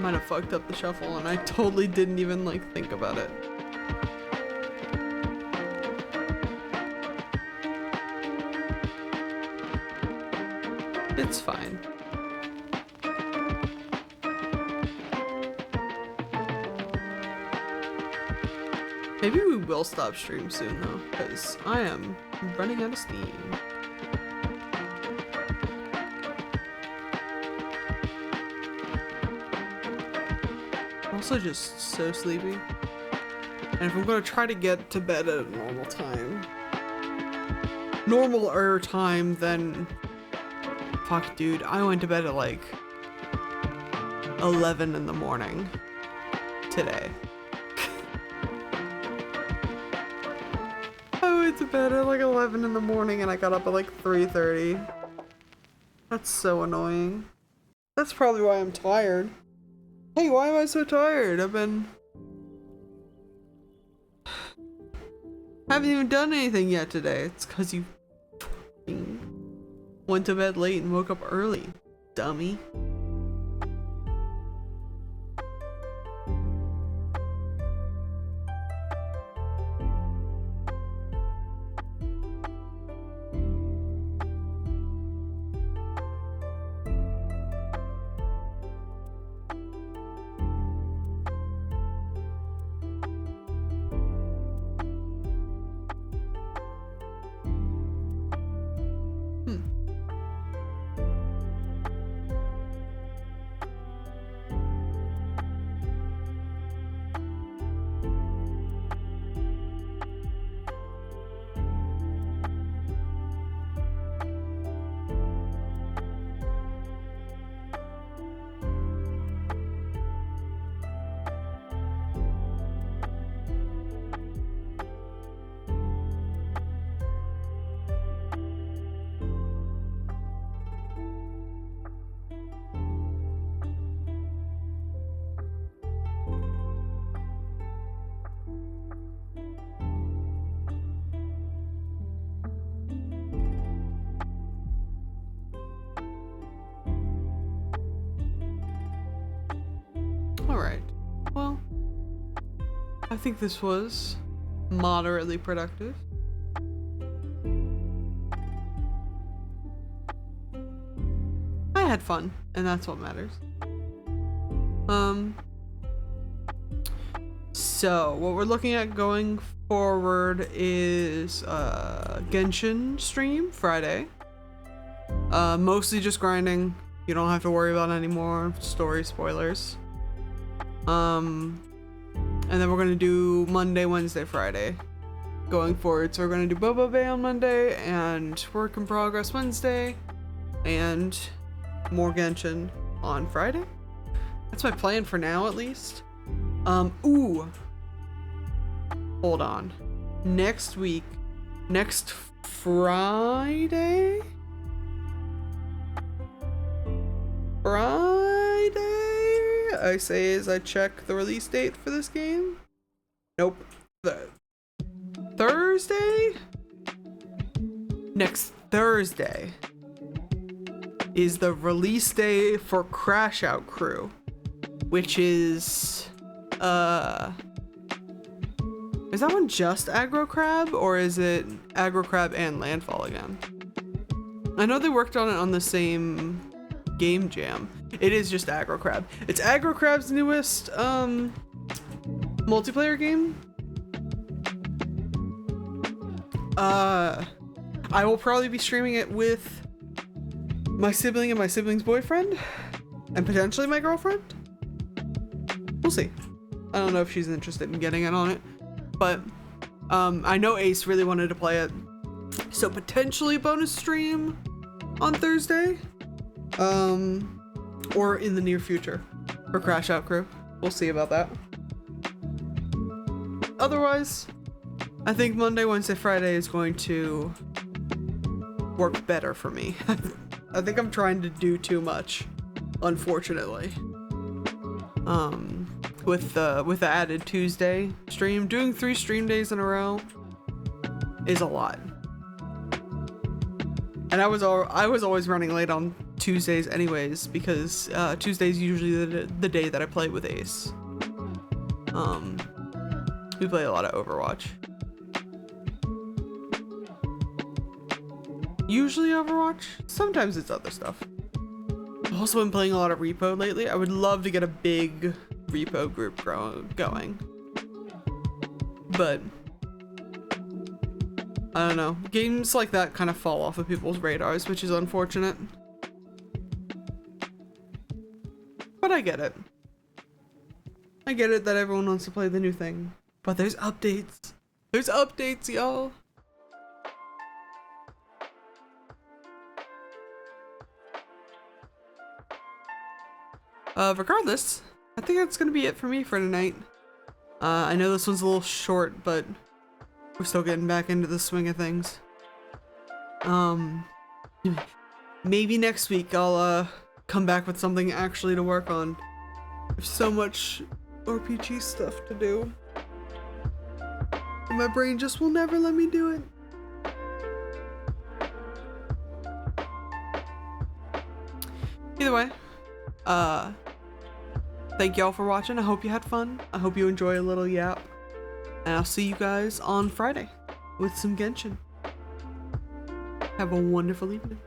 Speaker 2: Might have fucked up the shuffle and I totally didn't even like think about it. It's fine. Maybe we will stop stream soon though, because I am running out of steam. I'm also just so sleepy. And if I'm gonna try to get to bed at a normal time, then fuck dude, I went to bed at like 11 in the morning today. I went to bed at like 11 in the morning and I got up at like 3:30. That's so annoying. That's probably why I'm tired. Hey, why am I so tired? Haven't even done anything yet today. It's cause you went to bed late and woke up early, dummy. I think this was moderately productive. I had fun, and that's what matters. So what we're looking at going forward is Genshin stream Friday. Mostly just grinding. You don't have to worry about any more story spoilers. And then we're gonna do Monday, Wednesday, Friday going forward. So we're gonna do Boba Bay on Monday and Work in Progress Wednesday and more Genshin on Friday. That's my plan for now, at least. Ooh. Hold on. Next week, next Friday? I say as I check the release date for this game. Nope. Thursday? Next Thursday is the release day for Crash Out Crew, which is that one just Aggro Crab, or is it Aggro Crab and Landfall again? I know they worked on it on the same game jam. It is just Aggro Crab. It's Aggro Crab's newest multiplayer game. I will probably be streaming it with my sibling and my sibling's boyfriend, and potentially my girlfriend. We'll see. I don't know if she's interested in getting in on it, but I know Ace really wanted to play it, so potentially a bonus stream on Thursday, or in the near future for Crash Out Crew. We'll see about that. Otherwise, I think Monday, Wednesday, Friday is going to work better for me. I think I'm trying to do too much, unfortunately. With the added Tuesday stream, doing 3 stream days in a row is a lot. And I was always running late on Tuesdays anyways, because Tuesday's usually the day that I play with Ace. We play a lot of Overwatch. Usually Overwatch, sometimes it's other stuff. I've also been playing a lot of repo lately. I would love to get a big repo group going, but I don't know. Games like that kind of fall off of people's radars, which is unfortunate. But I get it. I get it that everyone wants to play the new thing. But there's updates. There's updates, y'all. Regardless, I think that's gonna be it for me for tonight. I know this one's a little short, but we're still getting back into the swing of things. Maybe next week I'll come back with something actually to work on. There's so much RPG stuff to do, and my brain just will never let me do it. Either way, thank y'all for watching. I hope you had fun. I hope you enjoy a little yap. And I'll see you guys on Friday with some Genshin. Have a wonderful evening.